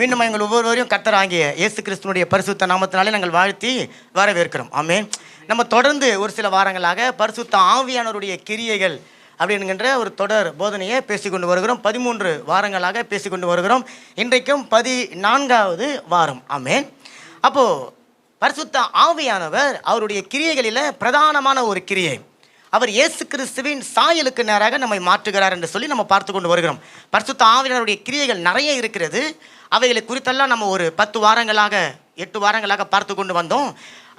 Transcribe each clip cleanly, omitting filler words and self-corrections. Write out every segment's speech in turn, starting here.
மீண்டும் எங்கள் ஒவ்வொருவரையும் கர்த்தராகிய இயேசு கிறிஸ்துனுடைய பரிசுத்த நாமத்தினாலே நாங்கள் வாழ்த்தி வரவேற்கிறோம். ஆமென். நம்ம தொடர்ந்து ஒரு சில வாரங்களாக பரிசுத்த ஆவியானவருடைய கிரியைகள் அப்படிங்கிற ஒரு தொடர் போதனையை பேசிக்கொண்டு வருகிறோம். 13 வாரங்களாக பேசிக்கொண்டு வருகிறோம். இன்றைக்கும் 14வது வாரம். ஆமென். அப்போது பரிசுத்த ஆவியானவர் அவருடைய கிரியைகளில் பிரதானமான ஒரு கிரியை, அவர் இயேசு கிறிஸ்துவின் சாயலுக்கு நேராக நம்மை மாற்றுகிறார் என்று சொல்லி நம்ம பார்த்து கொண்டு வருகிறோம். பரிசுத்த ஆவியானவருடைய கிரியைகள் நிறைய இருக்கிறது. அவைகளை குறித்தெல்லாம் நம்ம ஒரு 10 வாரங்களாக 8 வாரங்களாக பார்த்து கொண்டு வந்தோம்.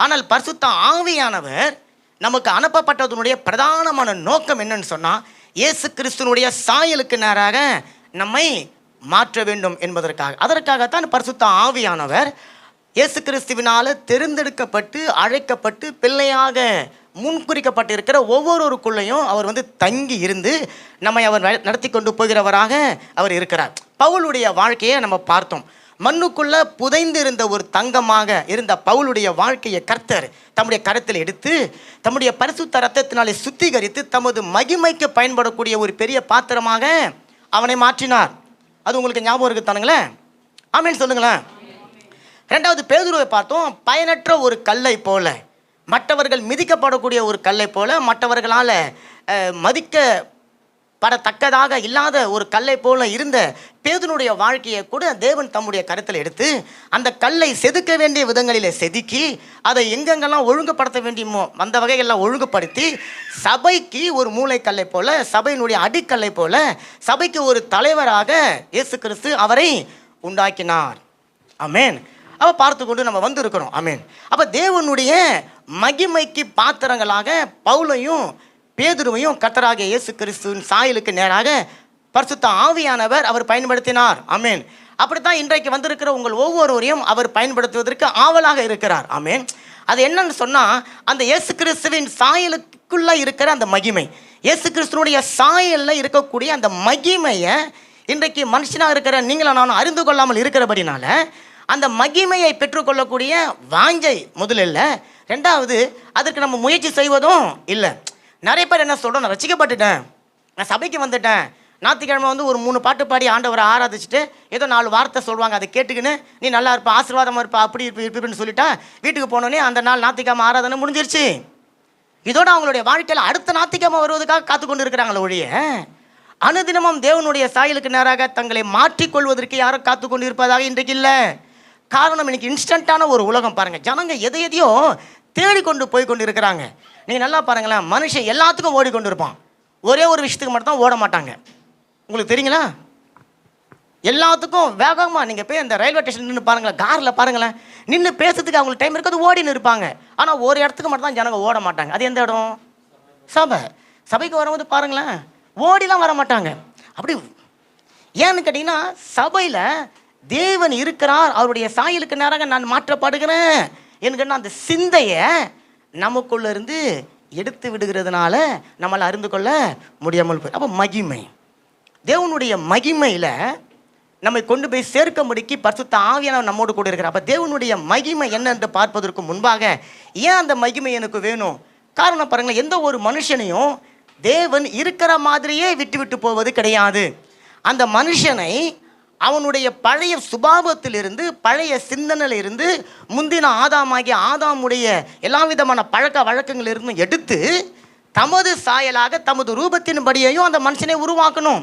ஆனால் பரிசுத்த ஆவியானவர் நமக்கு அனுப்பப்பட்டதனுடைய பிரதானமான நோக்கம் என்னன்னு சொன்னால், இயேசு கிறிஸ்துவனுடைய சாயலுக்கு நேராக நம்மை மாற்ற வேண்டும் என்பதற்காக. அதற்காகத்தான் பரிசுத்த ஆவியானவர் இயேசு கிறிஸ்துவினால் தேர்ந்தெடுக்கப்பட்டு அழைக்கப்பட்டு பிள்ளையாக முன்குறிக்கப்பட்டிருக்கிற ஒவ்வொருவருக்குள்ளேயும் அவர் தங்கி இருந்து நம்மை அவர் நடத்தி கொண்டு போகிறவராக அவர் இருக்கிறார். பவுலுடைய வாழ்க்கையை நம்ம பார்த்தோம். மண்ணுக்குள்ள புதைந்து இருந்த ஒரு தங்கமாக இருந்த பவுலுடைய வாழ்க்கையை கர்த்தர் தம்முடைய கரத்தில் எடுத்து தம்முடைய பரிசுத்த ரத்தத்தினாலே சுத்திகரித்து தமது மகிமைக்கு பயன்படக்கூடிய ஒரு பெரிய பாத்திரமாக அவனை மாற்றினார். அது உங்களுக்கு ஞாபகம் இருக்கு தானுங்களே? ஆமென் சொல்லுங்களேன். 2வது பேதுருவை பார்த்தோம். பயனற்ற ஒரு கல்லை போல, மற்றவர்கள் மிதிக்கப்படக்கூடிய ஒரு கல்லை போல, மற்றவர்களால் மதிக்கப்படத்தக்கதாக இல்லாத ஒரு கல்லை போல இருந்த பேதுருடைய வாழ்க்கையை கூட தேவன் தம்முடைய கருத்தில் எடுத்து அந்த கல்லை செதுக்க வேண்டிய விதங்களில் செதுக்கி அதை எங்கெங்கெல்லாம் ஒழுங்குபடுத்த வேண்டியமோ அந்த வகைகள்லாம் ஒழுங்குபடுத்தி சபைக்கு ஒரு மூளைக்கல்லை போல, சபையினுடைய அடிக்கல்லை போல, சபைக்கு ஒரு தலைவராக இயேசு கிறிஸ்து அவரை உண்டாக்கினார். ஆமென். அப்போ பார்த்து கொண்டு நம்ம வந்திருக்கிறோம். ஆமென். அப்போ தேவனுடைய மகிமைக்கு பாத்திரங்களாக பவுலையும் பேதுருவையும் கர்த்தராகிய இயேசு கிறிஸ்துவின் சாயலுக்கு நேராக பரிசுத்த ஆவியானவர் அவர் பயன்படுத்தினார். ஆமென். அப்படித்தான் இன்றைக்கு வந்திருக்கிற உங்கள் ஒவ்வொருவரையும் அவர் பயன்படுத்துவதற்கு ஆவலாக இருக்கிறார். ஆமென். அது என்னன்னு சொன்னால், அந்த இயேசு கிறிஸ்துவின் சாயலுக்குள்ளே இருக்கிற அந்த மகிமை, இயேசு கிறிஸ்துவனுடைய சாயலில் இருக்கக்கூடிய அந்த மகிமையை இன்றைக்கு மனுஷனாக இருக்கிற நீங்களும் நானும் அறிந்து கொள்ளாமல் இருக்கிறபடினால அந்த மகிமையை பெற்றுக்கொள்ளக்கூடிய வாஞ்சை முதலில், 2வது அதற்கு நம்ம முயற்சி செய்வதும் இல்லை. நிறைய பேர் என்ன சொல்கிறோம், நான் ரசிக்கப்பட்டுட்டேன், நான் சபைக்கு வந்துட்டேன், ஞாயிற்றுக்கிழமை ஒரு 3 பாட்டு பாடி ஆண்டவரை ஆராதிச்சுட்டு ஏதோ 4 வார்த்தை சொல்லுவாங்க, அதை கேட்டுக்கின்னு நீ நல்லா இருப்பா, ஆசீர்வாதமாக இருப்பா, அப்படி இருப்பேன்னு சொல்லிட்டா வீட்டுக்கு போனோடனே அந்த நாள் ஞாயிற்றுக்கிழமை ஆராதனை முடிஞ்சிருச்சு. இதோட அவங்களுடைய வாழ்க்கையில் அடுத்த ஞாயிற்றுக்கிழமை வருவதற்காக காத்து கொண்டு இருக்கிறாங்களே ஒழிய அனுதினமும் தேவனுடைய சாயலுக்கு நேராக தங்களை மாற்றிக்கொள்வதற்கு யாரும் காத்து கொண்டு இருப்பதாக இன்றைக்கு இல்லை. காரணம், இன்னைக்கு இன்ஸ்டண்ட்டான ஒரு உலகம். பாருங்கள், ஜனங்க எதையோ தேடிக்கொண்டு போய் கொண்டு இருக்கிறாங்க. நீங்கள் நல்லா பாருங்களேன், மனுஷன் எல்லாத்துக்கும் ஓடிக்கொண்டு இருப்பான், ஒரே ஒரு விஷயத்துக்கு மட்டும் தான் ஓட மாட்டாங்க. உங்களுக்கு தெரியுங்களா? எல்லாத்துக்கும் வேகமாக நீங்கள் போய் அந்த ரயில்வே ஸ்டேஷன் நின்று பாருங்களேன், காரில் பாருங்களேன், நின்று பேசுறதுக்கு அவங்களுக்கு டைம் இருக்காது, ஓடின்னு இருப்பாங்க. ஆனால் ஒரு இடத்துக்கு மட்டும் தான் ஜனங்க ஓட மாட்டாங்க. அது எந்த இடம்? சபை. சபைக்கு வரும்போது பாருங்களேன், ஓடிலாம் வர மாட்டாங்க. அப்படி ஏன்னு கேட்டிங்கன்னா, சபையில் தேவன் இருக்கிறார், அவருடைய சாயலுக்கு நேராக நான் மாற்றப்படுகிறேன் என்கிற அந்த சிந்தையை நமக்குள்ள இருந்து எடுத்து விடுகிறதுனால நம்மளால் அறிந்து கொள்ள முடியாமல் போய். அப்போ மகிமை, தேவனுடைய மகிமையில் நம்மை கொண்டு போய் சேர்க்கும்படிக்கு பரிசுத்த ஆவியானவர் நம்மோடு கூட இருக்கிறார். அப்போ தேவனுடைய மகிமை என்ன என்று பார்ப்பதற்கு முன்பாக ஏன் அந்த மகிமை எனக்கு வேணும்? காரணம் பாருங்களேன், எந்த ஒரு மனுஷனையும் தேவன் இருக்கிற மாதிரியே விட்டு விட்டு போவது கிடையாது. அந்த மனுஷனை அவனுடைய பழைய சுபாவத்திலிருந்து, பழைய சிந்தனையிலிருந்து, முந்தின ஆதாமாகிய ஆதாமுடைய எல்லா விதமான பழக்க வழக்கங்களிலிருந்து எடுத்து தமது சாயலாக தமது ரூபத்தின்படியையும் அந்த மனுஷனை உருவாக்கணும்.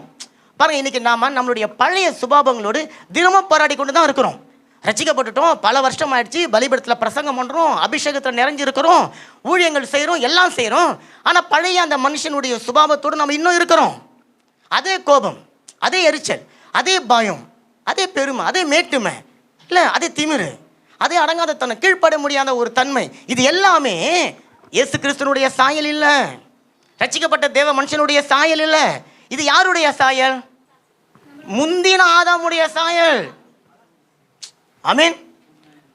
பாருங்கள், இன்றைக்கி நாம் நம்மளுடைய பழைய சுபாவங்களோடு தினமும் போராடி கொண்டு தான் இருக்கிறோம். ரசிக்கப்பட்டுட்டோம், பல வருஷம் ஆயிடுச்சு, பலிபீடத்தில் பிரசங்கம் பண்ணுறோம், அபிஷேகத்தில் நிறைஞ்சிருக்கிறோம், ஊழியங்கள் செய்கிறோம், எல்லாம் செய்கிறோம். ஆனால் பழைய அந்த மனுஷனுடைய சுபாவத்தோடு நம்ம இன்னும் இருக்கிறோம். அதே கோபம், அதே எரிச்சல், அதே பயம், அதே பெருமை, அதே மேட்டுமை, இல்லை அதே திமிரு, அதே அடங்காத தன்மை, கீழ்ப்பட முடியாத ஒரு தன்மை, இது எல்லாமே இயேசு கிறிஸ்துவனுடைய சாயல் இல்லை. ரட்சிக்கப்பட்ட தேவ மனுஷனுடைய சாயல் இல்லை. இது யாருடைய சாயல்? முந்தின ஆதாமுடைய சாயல். ஆமென்.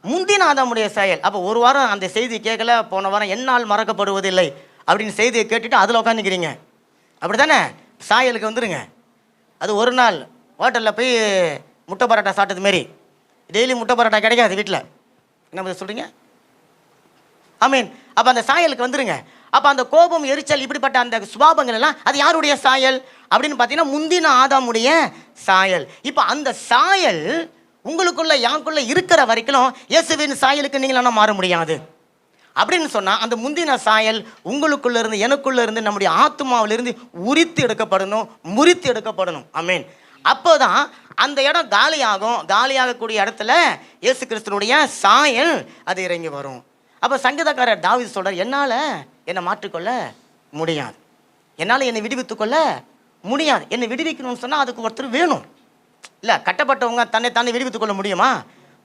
முந்தின ஆதாமுடைய சாயல். அப்போ ஒரு வாரம் அந்த செய்தி கேட்கல, போன வாரம் என்னால் மறக்கப்படுவதில்லை அப்படின்னு செய்தியை கேட்டுட்டு அதில் உட்காந்துக்கிறீங்க, அப்படி தானே? சாயலுக்கு வந்துடுங்க. அது ஒரு நாள் ஹோட்டலில் போய் முட்டை பரோட்டா சாப்பிட்டது மாரி டெய்லி முட்டை பரோட்டா கிடைக்காது வீட்டில். என்ன சொல்கிறீங்க? ஆமீன். அப்போ அந்த சாயலுக்கு வந்துடுங்க. அப்போ அந்த கோபம், எரிச்சல், இப்படிப்பட்ட அந்த சுபாவங்கள் எல்லாம் அது யாருடைய சாயல் அப்படின்னு பார்த்தீங்கன்னா முந்தின ஆதாமுடைய சாயல். இப்போ அந்த சாயல் உங்களுக்குள்ள யாருக்குள்ள இருக்கிற வரைக்கும் இயேசுவின் சாயலுக்கு நீங்களாம் மாற முடியாது. அப்படின்னு சொன்னால் அந்த முந்தின சாயல் உங்களுக்குள்ள இருந்து எனக்குள்ள இருந்து நம்முடைய ஆத்மாவிலிருந்து உரித்து எடுக்கப்படணும், முறித்து எடுக்கப்படணும். ஆமென். அப்போதான் அந்த இடம் காலியாகும். காலியாகக்கூடிய இடத்துல இயேசு கிறிஸ்துனுடைய சாயல் அது இறங்கி வரும். அப்போ சங்கீதக்காரர் தாவீது சொல்றார், என்னால் என்னை மாற்றிக்கொள்ள முடியாது, என்னால் என்னை விடுவித்துக்கொள்ள முடியாது. என்னை விடுவிக்கணும்னு சொன்னால் அதுக்கு ஒருத்தர் வேணும். இல்லை, கட்டப்பட்டவங்க தன்னை தானே விடுவித்துக்கொள்ள முடியுமா?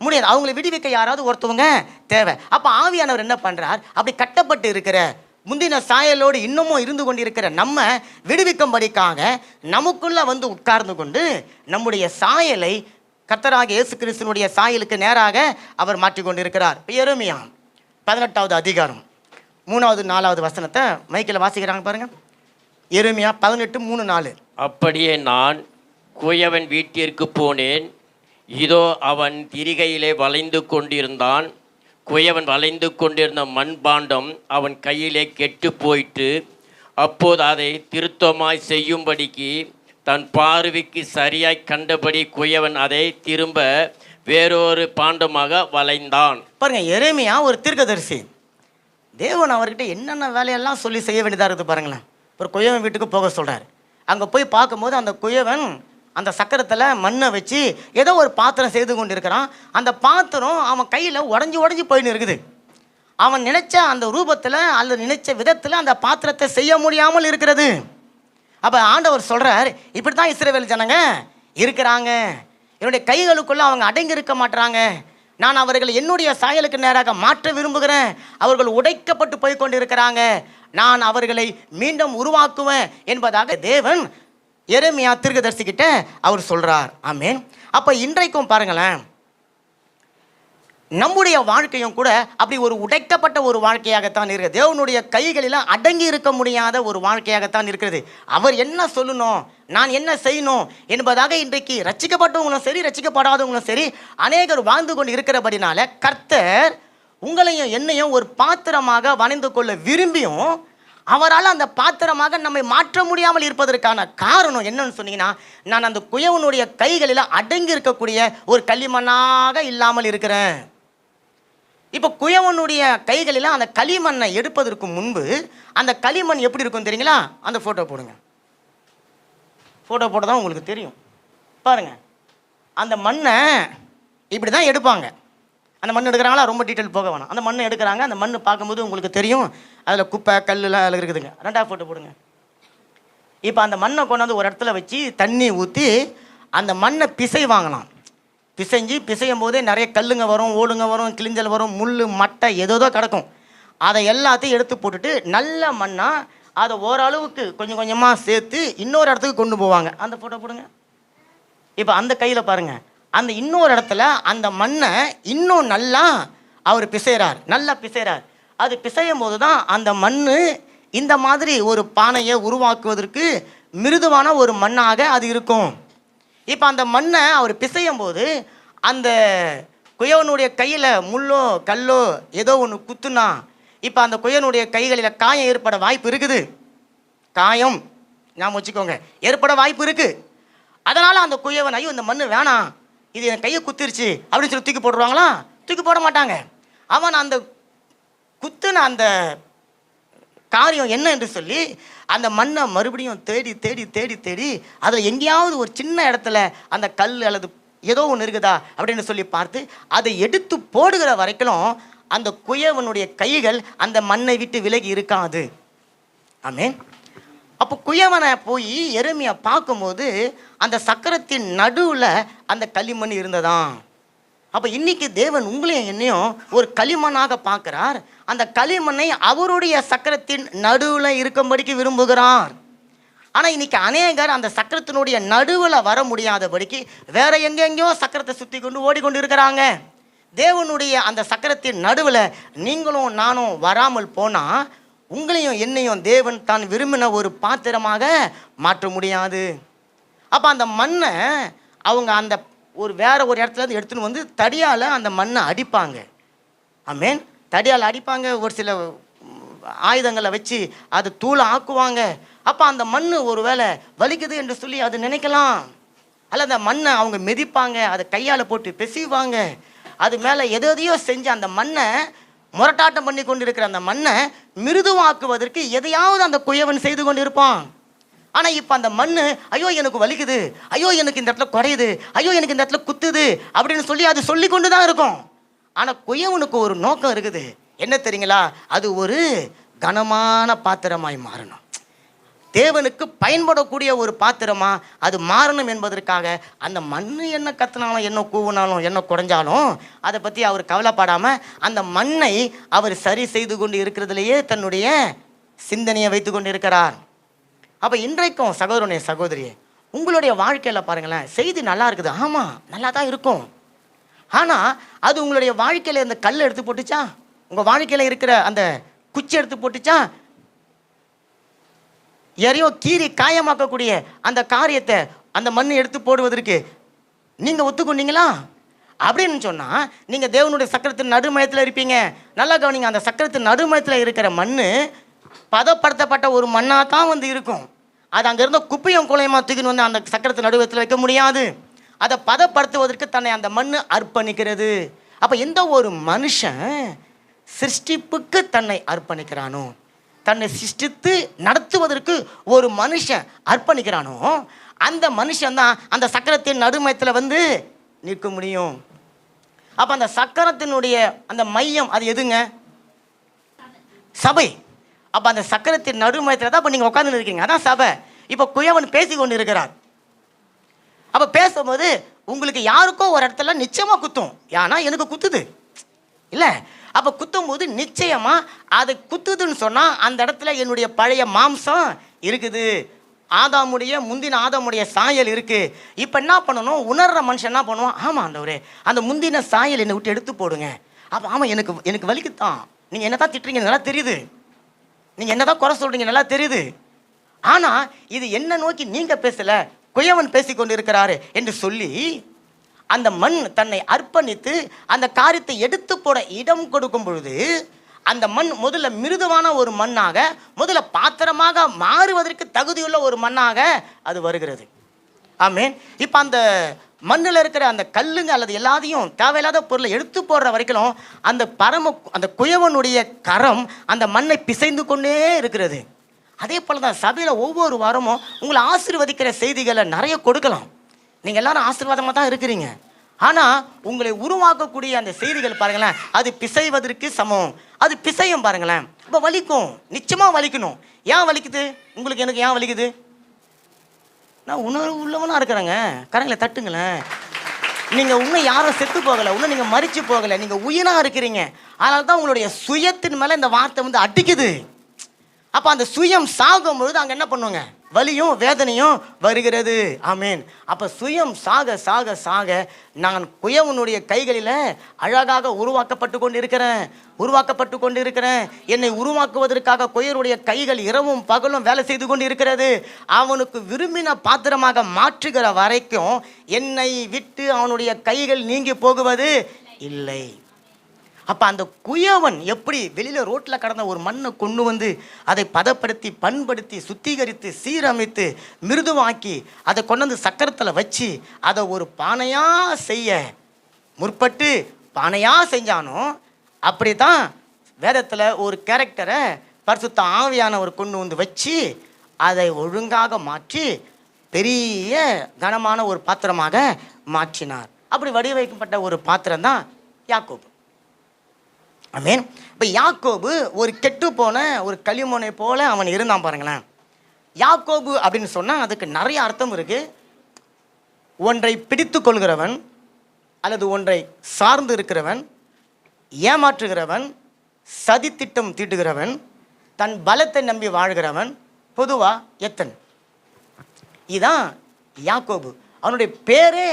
முடியாது. அவங்களை விடுவிக்க யாராவது ஒருத்தவங்க தேவை. அப்போ ஆவியானவர் என்ன பண்ணுறார், அப்படி கட்டப்பட்டு இருக்கிற முந்தின சாயலோடு இன்னமும் இருந்து கொண்டிருக்கிற நம்ம விடுவிக்கும்படிக்காக நமக்குள்ள வந்து உட்கார்ந்து கொண்டு நம்முடைய சாயலை கர்த்தராகிய இயேசு கிறிஸ்துவினுடைய சாயலுக்கு நேராக அவர் மாற்றி கொண்டிருக்கிறார். எரேமியா 18வது அதிகாரம் 3வது 4வது வசனத்தை மைக்கில் வாசிக்கிறாங்க பாருங்க. எரேமியா 18:3-4. அப்படியே நான் குயவன் வீட்டிற்கு போனேன், இதோ அவன் திரிகையிலே வளைந்து கொண்டிருந்தான். குயவன் வளைந்து கொண்டிருந்த மண்பாண்டம் அவன் கையிலே கெட்டு போயிட்டு, அப்போது அதை திருத்தமாய் செய்யும்படிக்கு தன் பார்வைக்கு சரியாய் கண்டபடி குயவன் அதை திரும்ப வேறொரு பாண்டமாக வளைந்தான். பாருங்க, எரேமியா ஒரு தீர்க்கதரிசி. தேவன் அவர்கிட்ட என்னென்ன வேலையெல்லாம் சொல்லி செய்ய வேண்டியதாக இருக்குது பாருங்களேன். ஒரு குயவன் வீட்டுக்கு போக சொல்கிறார். அங்கே போய் பார்க்கும்போது அந்த குயவன் அந்த சக்கரத்தில் மண்ணை வச்சு ஏதோ ஒரு பாத்திரம் செய்து கொண்டு இருக்கிறான். அந்த பாத்திரம் அவன் கையில் உடஞ்சி போயின்னு இருக்குது. அவன் நினைச்ச அந்த ரூபத்தில் அல்லது நினைச்ச விதத்தில் அந்த பாத்திரத்தை செய்ய முடியாமல் இருக்கிறது. அப்போ ஆண்டவர் சொல்கிறார், இப்படி தான் இஸ்ரவேல் ஜனங்க இருக்கிறாங்க, என்னுடைய கைகளுக்குள்ளே அவங்க அடங்கி இருக்க மாட்டுறாங்க. நான் அவர்களை என்னுடைய சாயலுக்கு நேராக மாற்ற விரும்புகிறேன். அவர்கள் உடைக்கப்பட்டு போய் கொண்டு இருக்கிறாங்க, நான் அவர்களை மீண்டும் உருவாக்குவேன் என்பதாக தேவன் எரேமியா தீர்க்கதரிசிக்கிட்ட அவர் சொல்கிறார். ஆமென். அப்போ இன்றைக்கும் பாருங்களேன், நம்முடைய வாழ்க்கையும் கூட அப்படி ஒரு உடைக்கப்பட்ட ஒரு வாழ்க்கையாகத்தான் இருக்குது. தேவனுடைய கைகளில் அடங்கி இருக்க முடியாத ஒரு வாழ்க்கையாகத்தான் இருக்கிறது. அவர் என்ன சொல்லணும், நான் என்ன செய்யணும் என்பதாக இன்றைக்கு ரட்சிக்கப்பட்டவங்களும் சரி ரட்சிக்கப்படாதவங்களும் சரி அநேகர் வாழ்ந்து கொண்டு இருக்கிறபடினால கர்த்தர் உங்களையும் என்னையும் ஒரு பாத்திரமாக வணைந்து கொள்ள விரும்பியும் அவரால் அந்த பாத்திரமாக நம்மை மாற்ற முடியாமல் இருப்பதற்கான காரணம் என்னன்னு சொன்னீங்கன்னா, நான் அந்த குயவனுடைய கைகளில் அடங்கி இருக்கக்கூடிய ஒரு களிமண்ணாக இல்லாமல் இருக்கிறேன். இப்போ குயவனுடைய கைகளில் அந்த களிமண்ணை எடுப்பதற்கு முன்பு அந்த களிமண் எப்படி இருக்கும் தெரியுங்களா? அந்த ஃபோட்டோ போடுங்க. ஃபோட்டோ போட தான் உங்களுக்கு தெரியும். பாருங்க, அந்த மண்ணை இப்படி தான் எடுப்பாங்க. அந்த மண் எடுக்கிறாங்களா, ரொம்ப டீட்டெயில் போக வேணாம். அந்த மண்ணை எடுக்கிறாங்க. அந்த மண் பார்க்கும்போது உங்களுக்கு தெரியும், அதில் குப்பை கல்லுலாம் அதில் இருக்குதுங்க. 2வது ஃபோட்டோ போடுங்க. இப்போ அந்த மண்ணை கொண்டாந்து ஒரு இடத்துல வச்சு தண்ணி ஊற்றி அந்த மண்ணை பிசைவாங்களாம். பிசையும் போதே நிறைய கல்லுங்க வரும், ஓடுங்க வரும், கிளிஞ்சல் வரும், முள் மட்டை ஏதோ கிடக்கும். அதை எல்லாத்தையும் எடுத்து போட்டுட்டு நல்ல மண்ணாக அதை ஓரளவுக்கு கொஞ்சம் கொஞ்சமாக சேர்த்து இன்னொரு இடத்துக்கு கொண்டு போவாங்க. அந்த ஃபோட்டோ போடுங்க. இப்போ அந்த கையில் பாருங்கள், அந்த இன்னொரு இடத்துல அந்த மண்ணை இன்னும் நல்லா அவர் பிசைகிறார், நல்லா பிசைகிறார். அது பிசையும் போது தான் அந்த மண் இந்த மாதிரி ஒரு பானையை உருவாக்குவதற்கு மிருதுவான ஒரு மண்ணாக அது இருக்கும். இப்போ அந்த மண்ணை அவர் பிசையும் போது அந்த குயவனுடைய கையில் முள்ளோ கல்லோ ஏதோ ஒன்று குத்துனா இப்போ அந்த குயவனுடைய கைகளில் காயம் ஏற்பட வாய்ப்பு இருக்குது. காயம் ஞாபகம் வச்சுக்கோங்க, ஏற்பட வாய்ப்பு இருக்குது. அதனால் அந்த குயவன், ஐயோ இந்த மண் வேணாம், இது என் கையை குத்திருச்சு அப்படின்னு சொல்லி தூக்கி போடுவாங்களா? தூக்கி போட மாட்டாங்க. அவன் அந்த குத்துன அந்த காரியம் என்ன என்று சொல்லி அந்த மண்ணை மறுபடியும் தேடி தேடி தேடி தேடி அதில் எங்கேயாவது ஒரு சின்ன இடத்துல அந்த கல் அல்லது ஏதோ ஒன்று இருக்குதா அப்படின்னு சொல்லி பார்த்து அதை எடுத்து போடுகிற வரைக்கும் அந்த குயவனுடைய கைகள் அந்த மண்ணை விட்டு விலகி இருக்காது. ஆமென். அப்போ குயவனை போய் எரேமியா பார்க்கும்போது அந்த சக்கரத்தின் நடுவில் அந்த களிமண் இருந்ததாம். அப்போ இன்னைக்கு தேவன் உங்களையும் என்னையும் ஒரு களிமண்ணாக பார்க்கிறார். அந்த களிமண்ணை அவருடைய சக்கரத்தின் நடுவில் இருக்கும்படிக்கு விரும்புகிறார். ஆனால் இன்னைக்கு அநேகர் அந்த சக்கரத்தினுடைய நடுவில் வர முடியாதபடிக்கு வேற எங்கெங்கேயோ சக்கரத்தை சுற்றி கொண்டு ஓடிக்கொண்டு இருக்கிறாங்க. தேவனுடைய அந்த சக்கரத்தின் நடுவில் நீங்களும் நானும் வராமல் போனால் உங்களையும் என்னையும் தேவன் தான் விரும்பின ஒரு பாத்திரமாக மாற்ற முடியாது. அப்போ அந்த மண்ணை அவங்க அந்த வேற ஒரு இடத்துல இருந்து எடுத்துன்னு வந்து தடியால் அந்த மண்ணை அடிப்பாங்க. ஆமென். தடியால் அடிப்பாங்க, ஒரு சில ஆயுதங்களை வச்சு அது தூளை ஆக்குவாங்க. அப்போ அந்த மண் ஒரு வேளை வலிக்குது என்று சொல்லி அது நினைக்கலாம். அல்ல அந்த மண்ணை அவங்க மிதிப்பாங்க, அதை கையால் போட்டு பிசைவாங்க, அது மேலே எதையோ செஞ்சு அந்த மண்ணை முரட்டாட்டம் பண்ணி கொண்டு இருக்கிற அந்த மண்ணை மிருதுவாக்குவதற்கு எதையாவது அந்த குயவன் செய்து கொண்டு இருப்பான். ஆனால் இப்போ அந்த மண், ஐயோ எனக்கு வலிக்குது, ஐயோ எனக்கு இந்த இடத்துல குறையுது, ஐயோ எனக்கு இந்த இடத்துல குத்துது அப்படின்னு சொல்லி அது சொல்லி கொண்டு தான் இருக்கும். ஆனால் குயவனுக்கு ஒரு நோக்கம் இருக்குது, என்ன தெரியுங்களா? அது ஒரு கனமான பாத்திரமாய் மாறணும், தேவனுக்கு பயன்படக்கூடிய ஒரு பாத்திரமா அது மாறணும் என்பதற்காக அந்த மண் என்ன கத்தினாலும் என்ன கூவினாலும் என்ன குறைஞ்சாலும் அதை பற்றி அவர் கவலைப்படாமல் அந்த மண்ணை அவர் சரி செய்து கொண்டு இருக்கிறதுலையே தன்னுடைய சிந்தனையை வைத்து கொண்டு இருக்கிறார். அப்போ இன்றைக்கும் சகோதரனே சகோதரியே, உங்களுடைய வாழ்க்கையில் பாருங்களேன், செய்தி நல்லா இருக்குது, ஆமாம் நல்லா தான் இருக்கும். ஆனால் அது உங்களுடைய வாழ்க்கையில் இந்த கல் எடுத்து போட்டுச்சா, உங்கள் வாழ்க்கையில் இருக்கிற அந்த குச்சி எடுத்து போட்டுச்சா, யாரையோ கீறி காயமாக்கக்கூடிய அந்த காரியத்தை அந்த மண் எடுத்து போடுவதற்கு நீங்கள் ஒத்துக்கொண்டீங்களா? அப்படின்னு சொன்னால் நீங்கள் தேவனுடைய சக்கரத்தின் நடுமயத்தில் இருப்பீங்க. நல்லா கவனிங்க, அந்த சக்கரத்தின் நடுமயத்தில் இருக்கிற மண் பதப்படுத்தப்பட்ட ஒரு மண்ணாக தான் வந்து இருக்கும். அது அங்கே இருந்த குப்பையும் குலையமாக தூக்கின்னு வந்து அந்த சக்கரத்தின் நடுவத்தில் வைக்க முடியாது. அதை பதப்படுத்துவதற்கு தன்னை அந்த மண் அர்ப்பணிக்கிறது. அப்போ எந்த ஒரு மனுஷன் சிருஷ்டிப்புக்கு தன்னை அர்ப்பணிக்கிறானோ, தன்னை சிருஷ்டித்து நடத்துவதற்கு ஒரு மனுஷன் அர்ப்பணிக்கிறானோ, அந்த மனுஷன்தான் அந்த சக்கரத்தின் நடுமயத்தில் வந்து நிற்க முடியும். அப்போ அந்த சக்கரத்தினுடைய அந்த மையம் அது எதுங்க? சபை. அப்போ அந்த சக்கரத்தின் நடுமயத்தில் தான் இப்போ நீங்கள் உட்காந்து இருக்கீங்க, அதான் சபை. இப்போ குயவன் பேசி கொண்டு இருக்கிறார். அப்போ பேசும்போது உங்களுக்கு யாருக்கோ ஒரு இடத்துல நிச்சயமாக குத்தும், ஏன்னா எனக்கு குத்துது இல்லை. அப்போ குத்தும்போது நிச்சயமாக அது குத்துதுன்னு சொன்னால் அந்த இடத்துல என்னுடைய பழைய மாம்சம் இருக்குது, முந்தின ஆதாமுடைய சாயல் இருக்குது. இப்போ என்ன பண்ணணும்? உணர்கிற மனுஷன் என்ன பண்ணுவான்? ஆமாம் ஆண்டவரே, அந்த முந்தின சாயல் என்னை விட்டு எடுத்து போடுங்க. அப்போ ஆமாம் எனக்கு வலிக்குத்தான், நீங்கள் என்ன தான் திட்டுறீங்க நல்லா தெரியுது, நீங்கள் என்ன தான் குறை சொல்கிறீங்க நல்லா தெரியுது. ஆனால் இது என்ன நோக்கி நீங்கள் பேசலை, குயவன் பேசி கொண்டு இருக்கிறாரு என்று சொல்லி அந்த மண் தன்னை அர்ப்பணித்து அந்த காரியத்தை எடுத்து போட இடம் கொடுக்கும் பொழுது அந்த மண் முதல்ல மிருதுவான ஒரு மண்ணாக, முதல்ல பாத்திரமாக மாறுவதற்கு தகுதியுள்ள ஒரு மண்ணாக அது வருகிறது. ஆமேன். இப்போ அந்த மண்ணில் இருக்கிற அந்த கல்லுங்க அல்லது எல்லாத்தையும் தேவையில்லாத பொருளை எடுத்து போடுற வரைக்கும் அந்த குயவனுடைய கரம் அந்த மண்ணை பிசைந்து கொண்டே இருக்கிறது. அதே போல் தான் சபையில் ஒவ்வொரு வாரமும் உங்களை ஆசீர்வதிக்கிற செய்திகளை நிறைய கொடுக்கலாம். நீங்கள் எல்லாரும் ஆசீர்வாதமாக தான் இருக்கிறீங்க. ஆனால் உங்களை உருவாக்கக்கூடிய அந்த செய்திகள் பாருங்களேன், அது பிசைவதற்கு சமம். அது பிசையும் பாருங்களேன். இப்போ வலிக்கும், நிச்சயமாக வலிக்கணும். ஏன் வலிக்குது உங்களுக்கு, எனக்கு ஏன் வலிக்குது? நான் உணர்வு உள்ளவனாக இருக்கிறேங்க. கரங்களை தட்டுங்களேன். நீங்கள் இன்னும் யாரும் செத்து போகலை, இன்னும் நீங்கள் மறித்து போகலை, நீங்கள் உயிராக இருக்கிறீங்க. அதனால தான் உங்களுடைய சுயத்தின் மேலே இந்த வார்த்தை வந்து அடிக்குது. அப்போ அந்த சுயம் சாகும் பொழுது அங்கே என்ன பண்ணுவாங்க? வலியும் வேதனையும் வருகிறது. ஆமேன். அப்போ சுயம் சாக சாக சாக நான் குயவனுடைய கைகளில் அழகாக உருவாக்கப்பட்டு கொண்டு இருக்கிறேன். என்னை உருவாக்குவதற்காக குயவனுடைய கைகள் இரவும் பகலும் வேலை செய்து கொண்டு இருக்கிறது. அவனுக்கு விரும்பின பாத்திரமாக மாற்றுகிற வரைக்கும் என்னை விட்டு அவனுடைய கைகள் நீங்கி போகுவது இல்லை. அப்போ அந்த குயவன் எப்படி வெளியில் ரோட்டில் கடந்த ஒரு மண்ணை கொண்டு வந்து அதை பதப்படுத்தி பண்படுத்தி சுத்திகரித்து சீரமைத்து மிருதுவாக்கி அதை கொண்டு வந்து சக்கரத்தில் வச்சு அதை ஒரு பானையாக செய்ய முற்பட்டு பானையாக செஞ்சானோ, அப்படி தான் வேதத்தில் ஒரு கேரக்டரை பரிசுத்த ஆவியானவர் கொண்டு வந்து வச்சு அதை ஒழுங்காக மாற்றி பெரிய கனமான ஒரு பாத்திரமாக மாற்றினார். அப்படி வடிவமைக்கப்பட்ட ஒரு பாத்திரம் தான் யாக்கோபு. ஆமேன். இப்போ யாக்கோபு ஒரு கெட்டு போன ஒரு களிமண்ணை போல அவன் இருந்தான் பாருங்களேன். யாக்கோபு அப்படின்னு சொன்னால் அதுக்கு நிறைய அர்த்தம் இருக்குது. ஒன்றை பிடித்து கொள்கிறவன் அல்லது ஒன்றை சார்ந்து இருக்கிறவன், ஏமாற்றுகிறவன், சதித்திட்டம் தீட்டுகிறவன், தன் பலத்தை நம்பி வாழ்கிறவன், பொதுவாக எத்தன். இதுதான் யாக்கோபு. அவனுடைய பேரே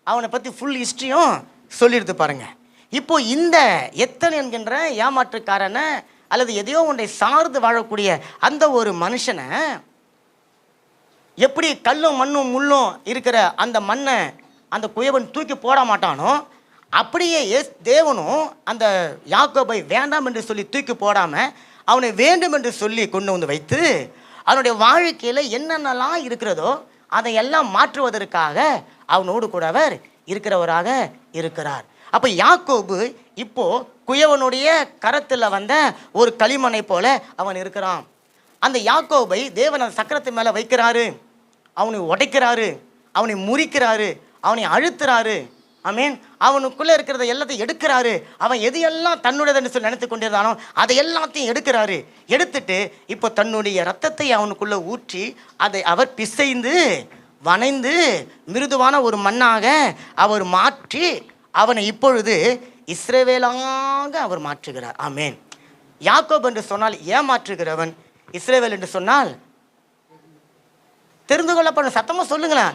அவனை பற்றி ஃபுல் ஹிஸ்ட்ரியும் சொல்லிடுது பாருங்க. இப்போ இந்த எத்தன் என்கின்ற ஏமாற்றுக்காரனை அல்லது எதையோ ஒன்றை சார்ந்து வாழக்கூடிய அந்த ஒரு மனுஷனை எப்படி கல்லும் மண்ணும் முள்ளும் இருக்கிற அந்த மண்ணை அந்த குயவன் தூக்கி போட மாட்டானோ, அப்படியே தேவனும் அந்த யாக்கோபை வேண்டாம் என்று சொல்லி தூக்கி போடாமல் அவனை வேண்டும் என்று சொல்லி கொண்டு வந்து வைத்து அவனுடைய வாழ்க்கையில் என்னென்னலாம் இருக்கிறதோ அதையெல்லாம் மாற்றுவதற்காக அவனோடு கூட அவர் இருக்கிறவராக இருக்கிறார். அப்போ யாக்கோபு இப்போ குயவனுடைய கரத்தில் வந்த ஒரு களிமண்ணை போல அவன் இருக்கிறான். அந்த யாக்கோபை தேவன் அந்த சக்கரத்து மேலே வைக்கிறாரு, அவனை உடைக்கிறாரு, அவனை முறிக்கிறாரு, அவனை அழுத்துறாரு. ஆமீன். அவனுக்குள்ளே இருக்கிறத எல்லாத்தையும் எடுக்கிறாரு. அவன் எது எல்லாம் தன்னுடையதுன்னு சொல்லி நினைத்து கொண்டிருந்தானோ அதை எல்லாத்தையும் எடுக்கிறாரு. எடுத்துட்டு இப்போ தன்னுடைய ரத்தத்தை அவனுக்குள்ளே ஊற்றி அதை அவர் பிசைந்து வனைந்து மிருதுவான ஒரு மண்ணாக அவர் மாற்றி அவனை இப்பொழுது இஸ்ரவேலாக அவர் மாற்றுகிறார். ஆமேன். யாக்கோபு என்று சொன்னால் ஏமாற்றுகிறவன், இஸ்ரவேல் என்று சொன்னால் தெரிந்து கொள்ளப்பட்ட, சத்தமாக சொல்லுங்களேன்,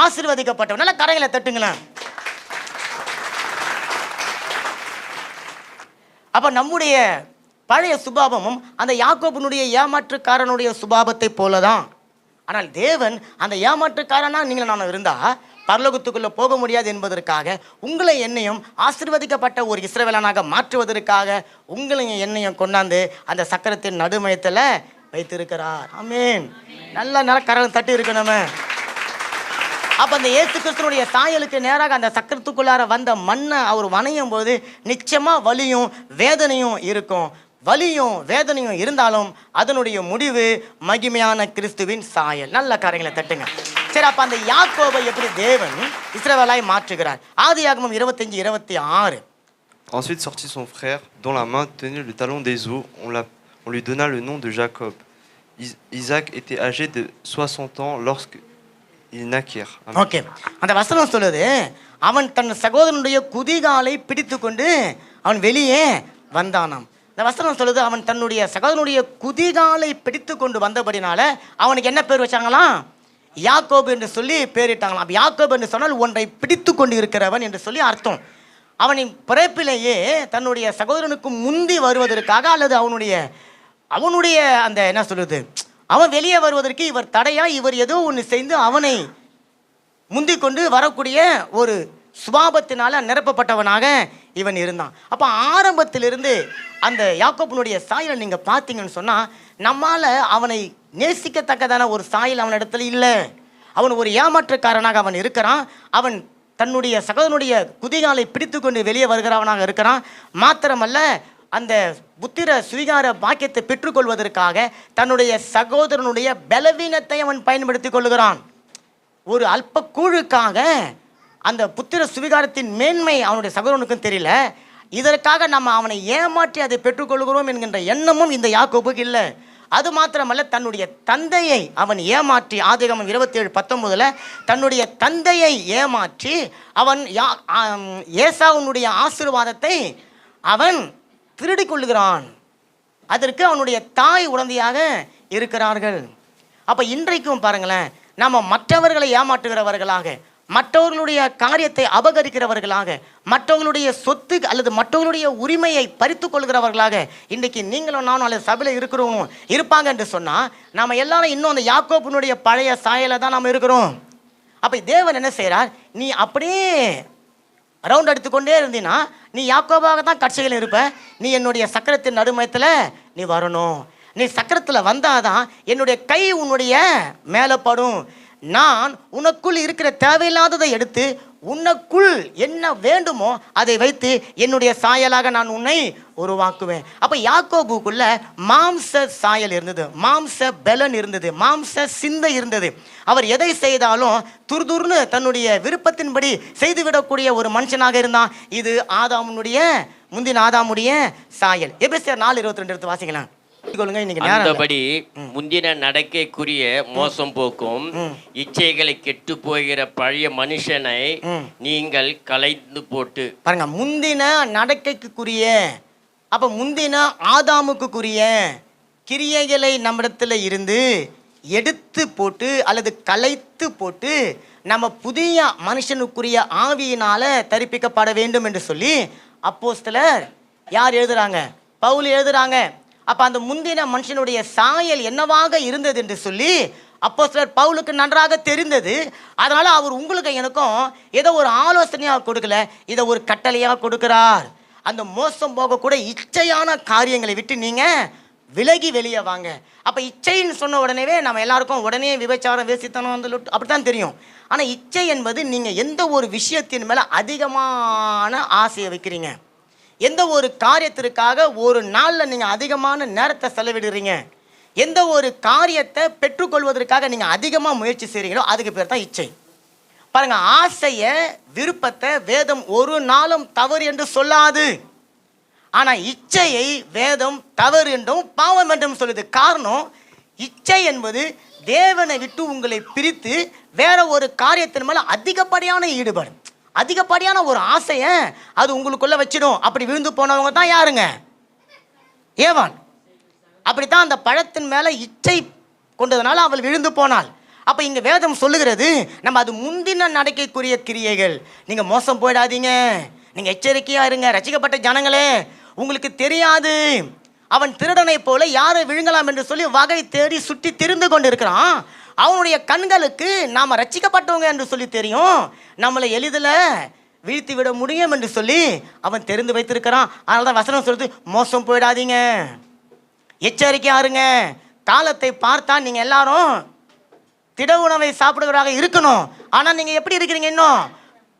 ஆசீர்வதிக்கப்பட்டவன். நல்ல கரைகளை தட்டுங்களேன். அப்போ நம்முடைய பழைய சுபாவமும் அந்த யாக்கோபனுடைய ஏமாற்றுக்காரனுடைய சுபாவத்தை போல தான். ஆனால் தேவன் அந்த ஏமாற்றுக்காரனா நீங்கள் நான் இருந்தால் பரலோகத்துக்குள்ளே போக முடியாது என்பதற்காக உங்களை என்னையும் ஆசீர்வதிக்கப்பட்ட ஒரு இஸ்ரவேலனாக மாற்றுவதற்காக உங்களையும் என்னையும் கொண்டாந்து அந்த சக்கரத்தின் நடுமையத்தில் வைத்திருக்கிறார். ஆமீன். நல்ல கரகம் தட்டி இருக்கு நம்ம. அப்போ அந்த இயேசு கிறிஸ்துனுடைய சாயலுக்கு நேராக அந்த சக்கரத்துக்குள்ளார வந்த மண்ணை அவர் வணையும் போது நிச்சயமாக வலியும் வேதனையும் இருக்கும். வலியும் வேதனையும் இருந்தாலும் அதனுடைய முடிவு மகிமையான கிறிஸ்துவின் சாயல். நல்ல காரியங்களை தட்டுங்க. சரி, அப்போ அந்த யாக்கோபை எப்படி தேவன் இஸ்ரவேலாய் மாற்றுகிறார்? ஆதியாகமம் 25:26. Ensuite sortit son frère, dont la main tenait le talon d'Ésaü. On lui donna le nom de Jacob. Isaac était âgé de 60 ans lorsqu'ils naquirent. Okay, அந்த வசனம் சொல்லுது, அவன் தன் சகோதரனுடைய குதிகாலை பிடித்து கொண்டு அவன் வெளியே வந்தானாம். இந்த வசனம் சொல்லுது, அவன் தன்னுடைய சகோதரனுடைய குதிகாலை பிடித்து கொண்டு வந்தபடினால அவனுக்கு என்ன பேர் வச்சாங்களாம்? யாக்கோபு என்று சொல்லி பேரிட்டாங்களாம். அப்போ யாக்கோபு என்று சொன்னால் ஒன்றை பிடித்து கொண்டு இருக்கிறவன் என்று சொல்லி அர்த்தம். அவனின் பிறப்பிலேயே தன்னுடைய சகோதரனுக்கு முந்தி வருவதற்காக அல்லது அவனுடைய அந்த என்ன சொல்லுது, அவன் வெளியே வருவதற்கு இவர் தடையா, இவர் ஏதோ ஒன்று செய்து அவனை முந்தி கொண்டு வரக்கூடிய ஒரு சுபாவத்தினால நிரப்பப்பட்டவனாக இவன் இருந்தான். அப்போ ஆரம்பத்திலிருந்து அந்த யாக்கோபனுடைய சாயலை நீங்கள் பார்த்தீங்கன்னு சொன்னால் நம்மால் அவனை நேசிக்கத்தக்கதான ஒரு சாயல் அவனிடத்துல இல்லை. அவன் ஒரு ஏமாற்றுக்காரனாக அவன் இருக்கிறான். அவன் தன்னுடைய சகோதரனுடைய குதிகாலை பிடித்து கொண்டு வெளியே வருகிறவனாக இருக்கிறான். மாத்திரமல்ல, அந்த புத்திர சுவீகார பாக்கியத்தை பெற்றுக்கொள்வதற்காக தன்னுடைய சகோதரனுடைய பலவீனத்தை அவன் பயன்படுத்தி கொள்ளுகிறான். ஒரு அல்ப கூழுக்காக அந்த புத்திர சுவீகாரத்தின் மேன்மை அவனுடைய சகோதரனுக்கும் தெரியல. இதற்காக நம்ம அவனை ஏமாற்றி அதை பெற்றுக்கொள்கிறோம் என்கின்ற எண்ணமும் இந்த யாக்கோபுக்கு இல்லை. அது மாத்திரமல்ல, தன்னுடைய தந்தையை அவன் ஏமாற்றி, ஆதியாகமம் 27:19 தன்னுடைய தந்தையை ஏமாற்றி அவன் ஏசாவுனுடைய ஆசீர்வாதத்தை அவன் திருடி கொள்ளுகிறான். அதற்கு அவனுடைய தாய் உடந்தையாக இருக்கிறார்கள். அப்போ இன்றைக்கும் பாருங்களேன், நம்ம மற்றவர்களை ஏமாற்றுகிறவர்களாக, மற்றவர்களுடைய காரியத்தை அபகரிக்கிறவர்களாக, மற்றவர்களுடைய சொத்து அல்லது மற்றவர்களுடைய உரிமையை பறித்து கொள்கிறவர்களாக இன்றைக்கு நீங்களும் நானும் அல்லது சபையில் இருக்கிறவங்க இருப்பாங்க என்று சொன்னால் நம்ம எல்லாரும் இன்னும் அந்த யாக்கோபுனுடைய பழைய சாயலை தான் நாம் இருக்கிறோம். அப்போ தேவன் என்ன செய்கிறார்? நீ அப்படியே ரவுண்ட் எடுத்துக்கொண்டே இருந்தீன்னா நீ யாக்கோபாக தான் கட்சிகள் இருப்ப. நீ என்னுடைய சக்கரத்தின் நடுமயத்தில் நீ வரணும். நீ சக்கரத்தில் வந்தாதான் என்னுடைய கை உன்னுடைய மேலே படும். நான் உனக்குள் இருக்கிற தேவையில்லாததை எடுத்து உனக்குள் என்ன வேண்டுமோ அதை வைத்து என்னுடைய சாயலாக நான் உன்னை உருவாக்குவேன். அப்போ யாக்கோபுக்குள்ள மாம்ச சாயல் இருந்தது, மாம்ச பலன் இருந்தது, மாம்ச சிந்தை இருந்தது. அவர் எதை செய்தாலும் துருதுர்னு தன்னுடைய விருப்பத்தின்படி செய்துவிடக்கூடிய ஒரு மனுஷனாக இருந்தான். இது முந்தின ஆதாமுடைய சாயல். எபேசியர் 4:22 எடுத்து வாசிக்கலாம். அந்தபடி முந்தின நடக்கைக்குரிய மோசம் போக்கும் இச்சைகளை கெட்டு போகிற பழைய மனுஷனை நீங்கள் கலைந்து போட்டு பாருங்க, முந்தின நடக்கைக்குரிய, அப்ப முந்தின ஆதாமுக்குரிய கிரியைகளை நம்மிடத்துல இருந்து எடுத்து போட்டு அல்லது கலைத்து போட்டு நம்ம புதிய மனுஷனுக்குரிய ஆவியினால தரிப்பிக்கப்பட வேண்டும் என்று சொல்லி அப்போஸ்தலர் யார் எழுதுறாங்க? பவுல் எழுதுறாங்க. அப்போ அந்த முந்தின மனுஷனுடைய சாயல் என்னவாக இருந்தது என்று சொல்லி அப்போஸ்தலர் பவுலுக்கு நன்றாக தெரிந்தது. அதனால் அவர் உங்களுக்கு எனக்கும் ஏதோ ஒரு ஆலோசனையாக கொடுக்கல, இதை ஒரு கட்டளையாக கொடுக்கிறார். அந்த மோசம் போகக்கூட இச்சையான காரியங்களை விட்டு நீங்கள் விலகி வெளியே வாங்க. அப்போ இச்சைன்னு சொன்ன உடனேவே நம்ம எல்லாருக்கும் உடனே விபச்சாரம், வேசித்தனம், அந்த அப்படித்தான் தெரியும். ஆனால் இச்சை என்பது நீங்கள் எந்த ஒரு விஷயத்தின் மேலே அதிகமான ஆசையை வைக்கிறீங்க, எந்த ஒரு காரியத்திற்காக ஒரு நாளில் நீங்கள் அதிகமான நேரத்தை செலவிடுறீங்க, எந்த ஒரு காரியத்தை பெற்றுக்கொள்வதற்காக நீங்கள் அதிகமாக முயற்சி செய்கிறீங்களோ அதுக்கு பேர் தான் இச்சை. பாருங்க, ஆசையை, விருப்பத்தை வேதம் ஒரு நாளும் தவறு என்று சொல்லாது. ஆனால் இச்சையை வேதம் தவறு என்றும் பாவம் என்றும் சொல்லுது. காரணம், இச்சை என்பது தேவனை விட்டு உங்களை பிரித்து வேற ஒரு காரியத்தின் மேலே அதிகப்படியான ஈடுபாடு, அதிகப்படியான ஒரு ஆசையை அது உங்களுக்குள்ள வச்சிடும். அப்படி விழுந்து போனவங்க தான் யாருங்க? ஏவாள். அப்படித்தான் அந்த பழத்தின் மேலே இச்சை கொண்டதுனால அவள் விழுந்து போனாள். அப்போ இங்கே வேதம் சொல்லுகிறது, நம்ம அது முந்தின நடக்கைக்குரிய கிரியைகள். நீங்கள் மோசம் போயிடாதீங்க, நீங்கள் எச்சரிக்கையாக இருங்க. ரசிக்கப்பட்ட ஜனங்களே, உங்களுக்கு தெரியாது, அவன் திருடனை போல யாரை விழுங்கலாம் என்று சொல்லி வகை தேடி சுற்றி திரிந்து கொண்டு இருக்கிறான். அவனுடைய கண்களுக்கு நாம் ரட்சிக்கப்பட்டவங்க என்று சொல்லி தெரியும், நம்மளை எளிதில் வீழ்த்தி விட முடியும் என்று சொல்லி அவன் தெரிந்து வைத்திருக்கிறான். அதனால தான் வசனம் சொல்லுது, மோசம் போயிடாதீங்க, எச்சரிக்கையாக இருங்க. காலத்தை பார்த்தா நீங்கள் எல்லாரும் திட உணவை சாப்பிடுவதாக இருக்கணும். ஆனால் நீங்கள் எப்படி இருக்கிறீங்க? இன்னும்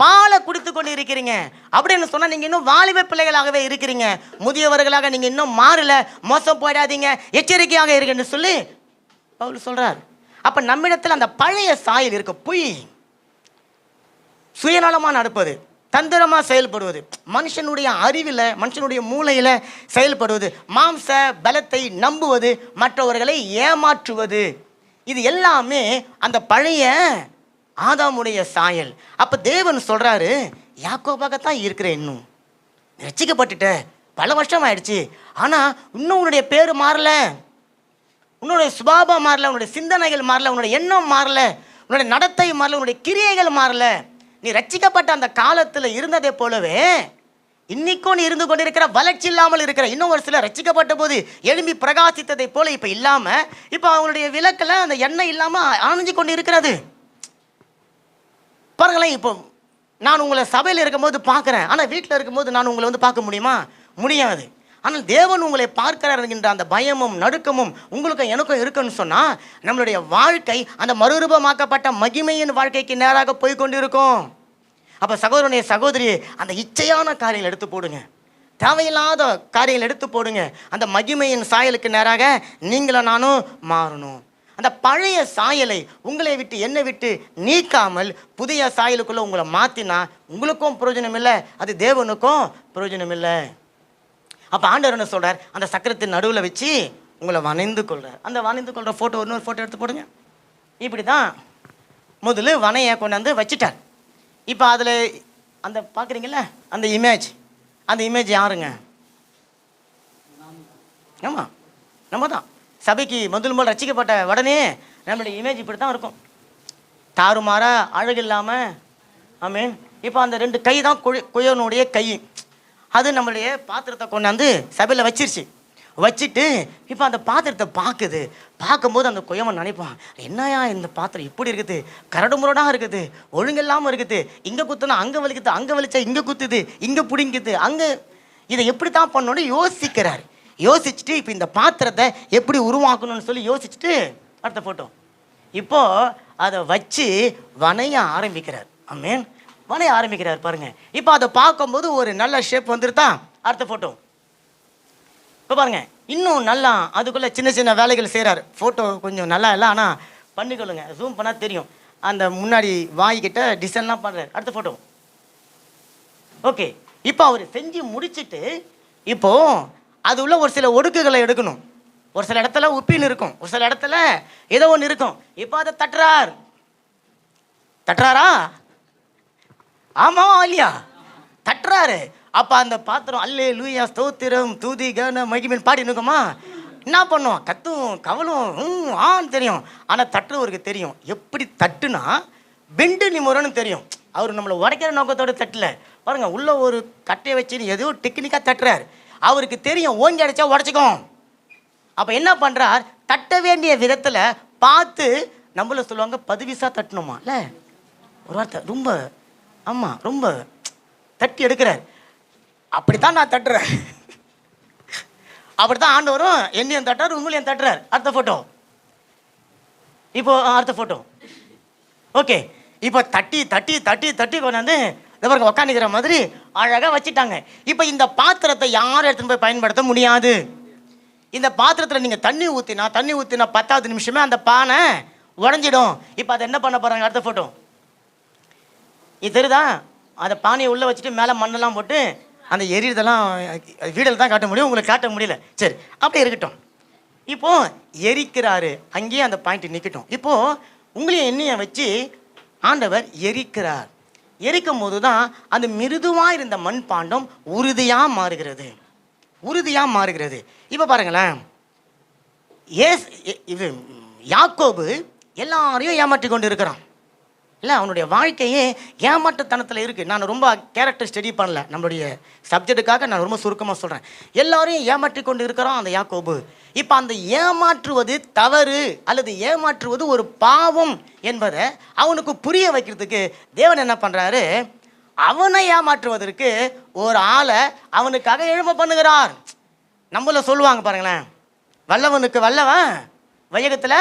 பாலை குடித்து கொண்டு இருக்கிறீங்க. அப்படின்னு சொன்னால் நீங்கள் இன்னும் வாலிப பிள்ளைகளாகவே இருக்கிறீங்க, முதியவர்களாக நீங்கள் இன்னும் மாறல. மோசம் போயிடாதீங்க, எச்சரிக்கையாக இருக்குன்னு சொல்லி பவுல் சொல்கிறார். அப்போ நம்மிடத்தில் அந்த பழைய சாயல் இருக்கு, பொய், சுயநலமாக நடப்பது, தந்திரமாக செயல்படுவது, மனுஷனுடைய அறிவில், மனுஷனுடைய மூளையில் செயல்படுவது, மாம்ச பலத்தை நம்புவது, மற்றவர்களை ஏமாற்றுவது, இது எல்லாமே அந்த பழைய ஆதாமுடைய சாயல். அப்போ தேவன் சொல்கிறாரு, யாக்கோபாகத்தான் இருக்கிற, இன்னும் ரட்சிக்கப்பட்டுட்ட, பல வருஷம் ஆயிடுச்சு, ஆனால் இன்னும் உன்னுடைய பேர் மாறல, உன்னுடைய சுபாவம் மாறல, உன்னுடைய சிந்தனைகள் மாறல, உன்னுடைய எண்ணம் மாறல, உன்னுடைய நடத்தை மாறல, உன்னுடைய கிரியைகள் மாறல. நீ ரட்சிக்கப்பட்ட அந்த காலத்தில் இருந்ததை போலவே இன்னைக்கும் நீ இருந்து கொண்டிருக்கிற, வளர்ச்சி இல்லாமல் இருக்கிற. இன்னும் ஒரு சிலர் ரட்சிக்கப்பட்ட போது எழும்பி பிரகாசித்ததை போல இப்போ இல்லாமல், இப்போ அவங்களுடைய விளக்கில் அந்த எண்ணெய் இல்லாமல் அணைஞ்சு கொண்டு இருக்கிறது. பாருங்களேன், இப்போ நான் உங்களை சபையில் இருக்கும்போது பார்க்குறேன், ஆனால் வீட்டில் இருக்கும்போது நான் உங்களை வந்து பார்க்க முடியுமா? முடியாது. ஆனால் தேவன் உங்களை பார்க்கிறார் என்கின்ற அந்த பயமும் நடுக்கமும் உங்களுக்கும் எனக்கும் இருக்குன்னு சொன்னால், நம்மளுடைய வாழ்க்கை அந்த மறுரூபமாக்கப்பட்ட மகிமையின் வாழ்க்கைக்கு நேராக போய் கொண்டு இருக்கும். அப்போ சகோதரனே, சகோதரி, அந்த இச்சையான காரியங்கள் எடுத்து போடுங்க, தேவையில்லாத காரியங்கள் எடுத்து போடுங்க. அந்த மகிமையின் சாயலுக்கு நேராக நீங்களும் நானும் மாறணும். அந்த பழைய சாயலை உங்களை விட்டு, என்னை விட்டு நீக்காமல் புதிய சாயலுக்குள்ளே உங்களை மாற்றினா உங்களுக்கும் பிரயோஜனம் இல்லை, அது தேவனுக்கும் பிரயோஜனம் இல்லை. அப்போ ஆண்டவர் என்ன சொல்கிறார்? அந்த சக்கரத்தின் நடுவில் வச்சு உங்களை வணைந்து கொள்கிறார். அந்த வணைந்து கொள்கிற ஃபோட்டோ, இன்னொரு ஃபோட்டோ எடுத்து போடுங்க. இப்படி தான் முதல்ல வனையை கொண்டாந்து வச்சுட்டார். இப்போ அதில் அந்த பார்க்குறீங்கள அந்த இமேஜ், அந்த இமேஜ் யாருங்க? ஆமாம், நம்ம தான். சபைக்கு முதல் ரசிக்கப்பட்ட உடனே நம்மளுடைய இமேஜ் இப்படி தான் இருக்கும், தாறுமாறா, அழகு இல்லாமல். ஆமீன். இப்போ அந்த 2 கை தான் குயவனுடைய கை, அது நம்மளுடைய பாத்திரத்தை கொண்டாந்து சபையில் வச்சிருச்சு. வச்சுட்டு இப்போ அந்த பாத்திரத்தை பார்க்கும்போது அந்த குயவன் நினைப்பான், என்னையா இந்த பாத்திரம் இப்படி இருக்குது, கரடு முரடாக இருக்குது, ஒழுங்கில்லாமல் இருக்குது, இங்கே குத்துனா அங்கே வலிக்குது, அங்கே வலிச்சா இங்கே குத்துது, இங்கே பிடிங்குது, அங்கே இதை எப்படி தான் பண்ணணும்னு யோசிக்கிறார். யோசிச்சுட்டு இப்போ இந்த பாத்திரத்தை எப்படி உருவாக்கணும்னு சொல்லி யோசிச்சுட்டு அடுத்த ஃபோட்டோ இப்போது அதை வச்சு வனைய ஆரம்பிக்கிறார். ஆமீன், வனைய ஆரம்பிக்கிறார். பாருங்கள், இப்போ அதை பார்க்கும்போது ஒரு நல்ல ஷேப் வந்துருதா? அடுத்த ஃபோட்டோ இப்போ பாருங்கள், இன்னும் நல்லா அதுக்குள்ளே சின்ன சின்ன வேலைகள் செய்கிறார். ஃபோட்டோ கொஞ்சம் நல்லா இல்லை, ஆனால் பண்ணிக்கொள்ளுங்க, ஜூம் பண்ணால் தெரியும். அந்த முன்னாடி வாய்கிட்ட டிசைன்லாம் பண்ணுறாரு. அடுத்த ஃபோட்டோ. ஓகே, இப்போ அவர் செஞ்சு முடிச்சுட்டு இப்போது அது உள்ள ஒரு சில ஒடுக்குகளை எடுக்கணும். ஒரு சில இடத்துல உப்பின்னு இருக்கும், ஒரு சில இடத்துல ஏதோ ஒன்று இருக்கும். இப்போ அதை தட்டுறாரா? ஆமாவா இல்லையா? தட்டுறாரு. அப்போ அந்த பாத்திரம் அல்லேலூயா ஸ்தோத்திரம் தூதி கன மகிமைன்னு பாடி இருக்குமா? என்ன பண்ணும்? கத்தும் கவலும் ஆன்னு தெரியும். ஆனால் தட்டுறவருக்கு தெரியும் எப்படி தட்டுனா பெண்டு நிமுறன்னு தெரியும். அவர் நம்மளை உடைக்கிற நோக்கத்தோடு தட்டல. பாருங்கள், உள்ள ஒரு கட்டையை வச்சு ஏதோ டெக்னிக்காக தட்டுறாரு. அவருக்கு தெரியும் ஓங்கி அடித்தா உடச்சிக்கும். அப்போ என்ன பண்ணுறார்? தட்ட வேண்டிய விதத்தில் பார்த்து, நம்மள சொல்லுவாங்க பதுவிசா தட்டணுமா இல்லை, ஒரு வார்த்தை ரொம்ப, ஆமாம், ரொம்ப தட்டி எடுக்கிறார். அப்படித்தான் நான் தட்டுறேன். அப்படித்தான் ஆண்டவரும் என்னையும் தட்டுறாரு, உங்களையும் தட்டுறாரு. அடுத்த ஃபோட்டோ. இப்போ அடுத்த ஃபோட்டோ. ஓகே, இப்போ தட்டி தட்டி தட்டி தட்டி கொண்டாந்து பாருங்க உக்காந்துக்கிற மாதிரி அழகாக வச்சுட்டாங்க. இப்போ இந்த பாத்திரத்தை யாரும் எடுத்துன்னு போய் பயன்படுத்த முடியாது. இந்த பாத்திரத்தில் நீங்கள் தண்ணி ஊற்றினா 10வது நிமிஷமே அந்த பானை உடஞ்சிடும். இப்போ அதை என்ன பண்ண போகிறாங்க? அடுத்த ஃபோட்டோ. இது தெரியுதா? அந்த பானையை உள்ளே வச்சுட்டு மேலே மண்ணெல்லாம் போட்டு அந்த எரியதெல்லாம் வீடில் தான் காட்ட முடியும், உங்களுக்கு காட்ட முடியல. சரி, அப்படியே இருக்கட்டும். இப்போது எரிக்கிறாரு, அங்கேயே அந்த பாயிண்ட் நிற்கட்டும். இப்போது உங்களையும் என்னையும் வச்சு ஆண்டவர் எரிக்கிறார். எரிக்கும் போது தான் அந்த மிருதுவாக இருந்த மண்பாண்டம் உறுதியாக மாறுகிறது, உறுதியாக மாறுகிறது. இப்போ பாருங்களேன், இது யாக்கோபு எல்லாரையும் ஏமாற்றி கொண்டு இருக்கிறான் இல்லை, அவனுடைய வாழ்க்கையே ஏமாற்றுத்தனத்தில் இருக்குது. நான் ரொம்ப கேரக்டர் ஸ்டடி பண்ணல, நம்மளுடைய சப்ஜெக்டுக்காக நான் ரொம்ப சுருக்கமாக சொல்கிறேன். எல்லாரையும் ஏமாற்றி கொண்டு இருக்கிறான் அந்த யாக்கோபு. இப்போ அந்த ஏமாற்றுவது தவறு அல்லது ஏமாற்றுவது ஒரு பாவம் என்பதை அவனுக்கு புரிய வைக்கிறதுக்கு தேவன் என்ன பண்ணுறாரு? அவனை ஏமாற்றுவதற்கு ஒரு ஆளை அவனுக்காக எழும்ப பண்ணுகிறார். நம்மள சொல்லுவாங்க பாருங்களேன், வல்லவனுக்கு வல்லவன் வையகத்தில்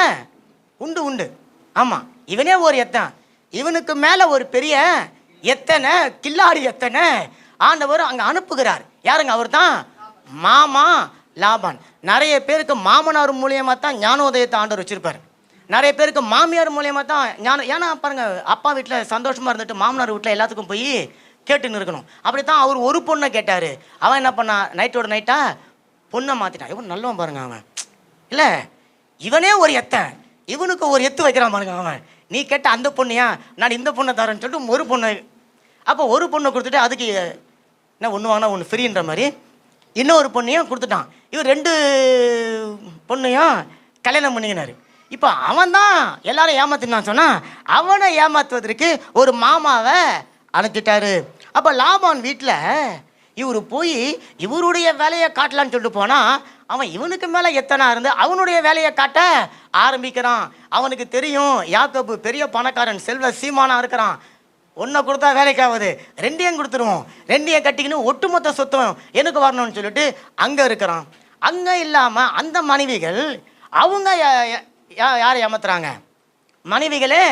உண்டு உண்டு. ஆமாம், இவனே ஒரு எத்தன், இவனுக்கு மேலே ஒரு பெரிய எத்தனை கில்லாடி எத்தனை ஆண்டவர் அங்கே அனுப்புகிறார். யாருங்க? அவர் தான் மாமா லாபான். நிறைய பேருக்கு மாமனார் மூலியமாக தான் ஞானோதயத்தை ஆண்டவர் வச்சுருப்பார். நிறைய பேருக்கு மாமியார் மூலியமாக தான் ஞானம். ஏன்னா பாருங்கள், அப்பா வீட்டில் சந்தோஷமாக இருந்துட்டு மாமனார் வீட்டில் எல்லாத்துக்கும் போய் கேட்டுன்னு இருக்கணும். அப்படி தான் அவர் ஒரு பொண்ணை கேட்டார். அவன் என்ன பண்ணான்? நைட்டோட நைட்டாக பொண்ணை மாற்றிட்டான். இவன் நல்லவன் பாருங்க அவன். இல்லை, இவனே ஒரு எத்தன், இவனுக்கு ஒரு எத்து வைக்கிறான் பாருங்க அவன். நீ கேட்ட அந்த பொண்ணையா, நான் இந்த பொண்ணை தரேன்னு சொல்லிட்டு ஒரு பொண்ணை, அப்போ ஒரு பொண்ணை கொடுத்துட்டு அதுக்கு என்ன ஒன்று வாங்கினா ஒன்று ஃப்ரீன்ற மாதிரி இன்னொரு பொண்ணையும் கொடுத்துட்டான். இவர் 2 பொண்ணையும் கல்யாணம் பண்ணிக்கினார். இப்போ அவன் தான் எல்லாரும் ஏமாத்தினான் சொன்னால், அவனை ஏமாற்றுவதற்கு ஒரு மாமாவை அனுப்பிட்டாரு. அப்போ லாபான் வீட்டில் இவர் போய் இவருடைய வேலையை காட்டலான்னு சொல்லிட்டு போனால், அவன் இவனுக்கு மேலே எத்தனை இருந்து அவனுடைய வேலையை காட்ட ஆரம்பிக்கிறான். அவனுக்கு தெரியும் யாக்கோபு பெரிய பணக்காரன், செல்வ சீமானாக இருக்கிறான். ஒன்றை கொடுத்தா வேலைக்காவது 2 கொடுத்துருவோம், 2 கட்டிக்கின்னு ஒட்டுமொத்த சொத்தம் எனக்கு வரணும்னு சொல்லிட்டு அங்கே இருக்கிறான். அங்கே இல்லாமல் அந்த மனைவிகள் அவங்க யாரை ஏமாத்துறாங்க? மனைவிகளே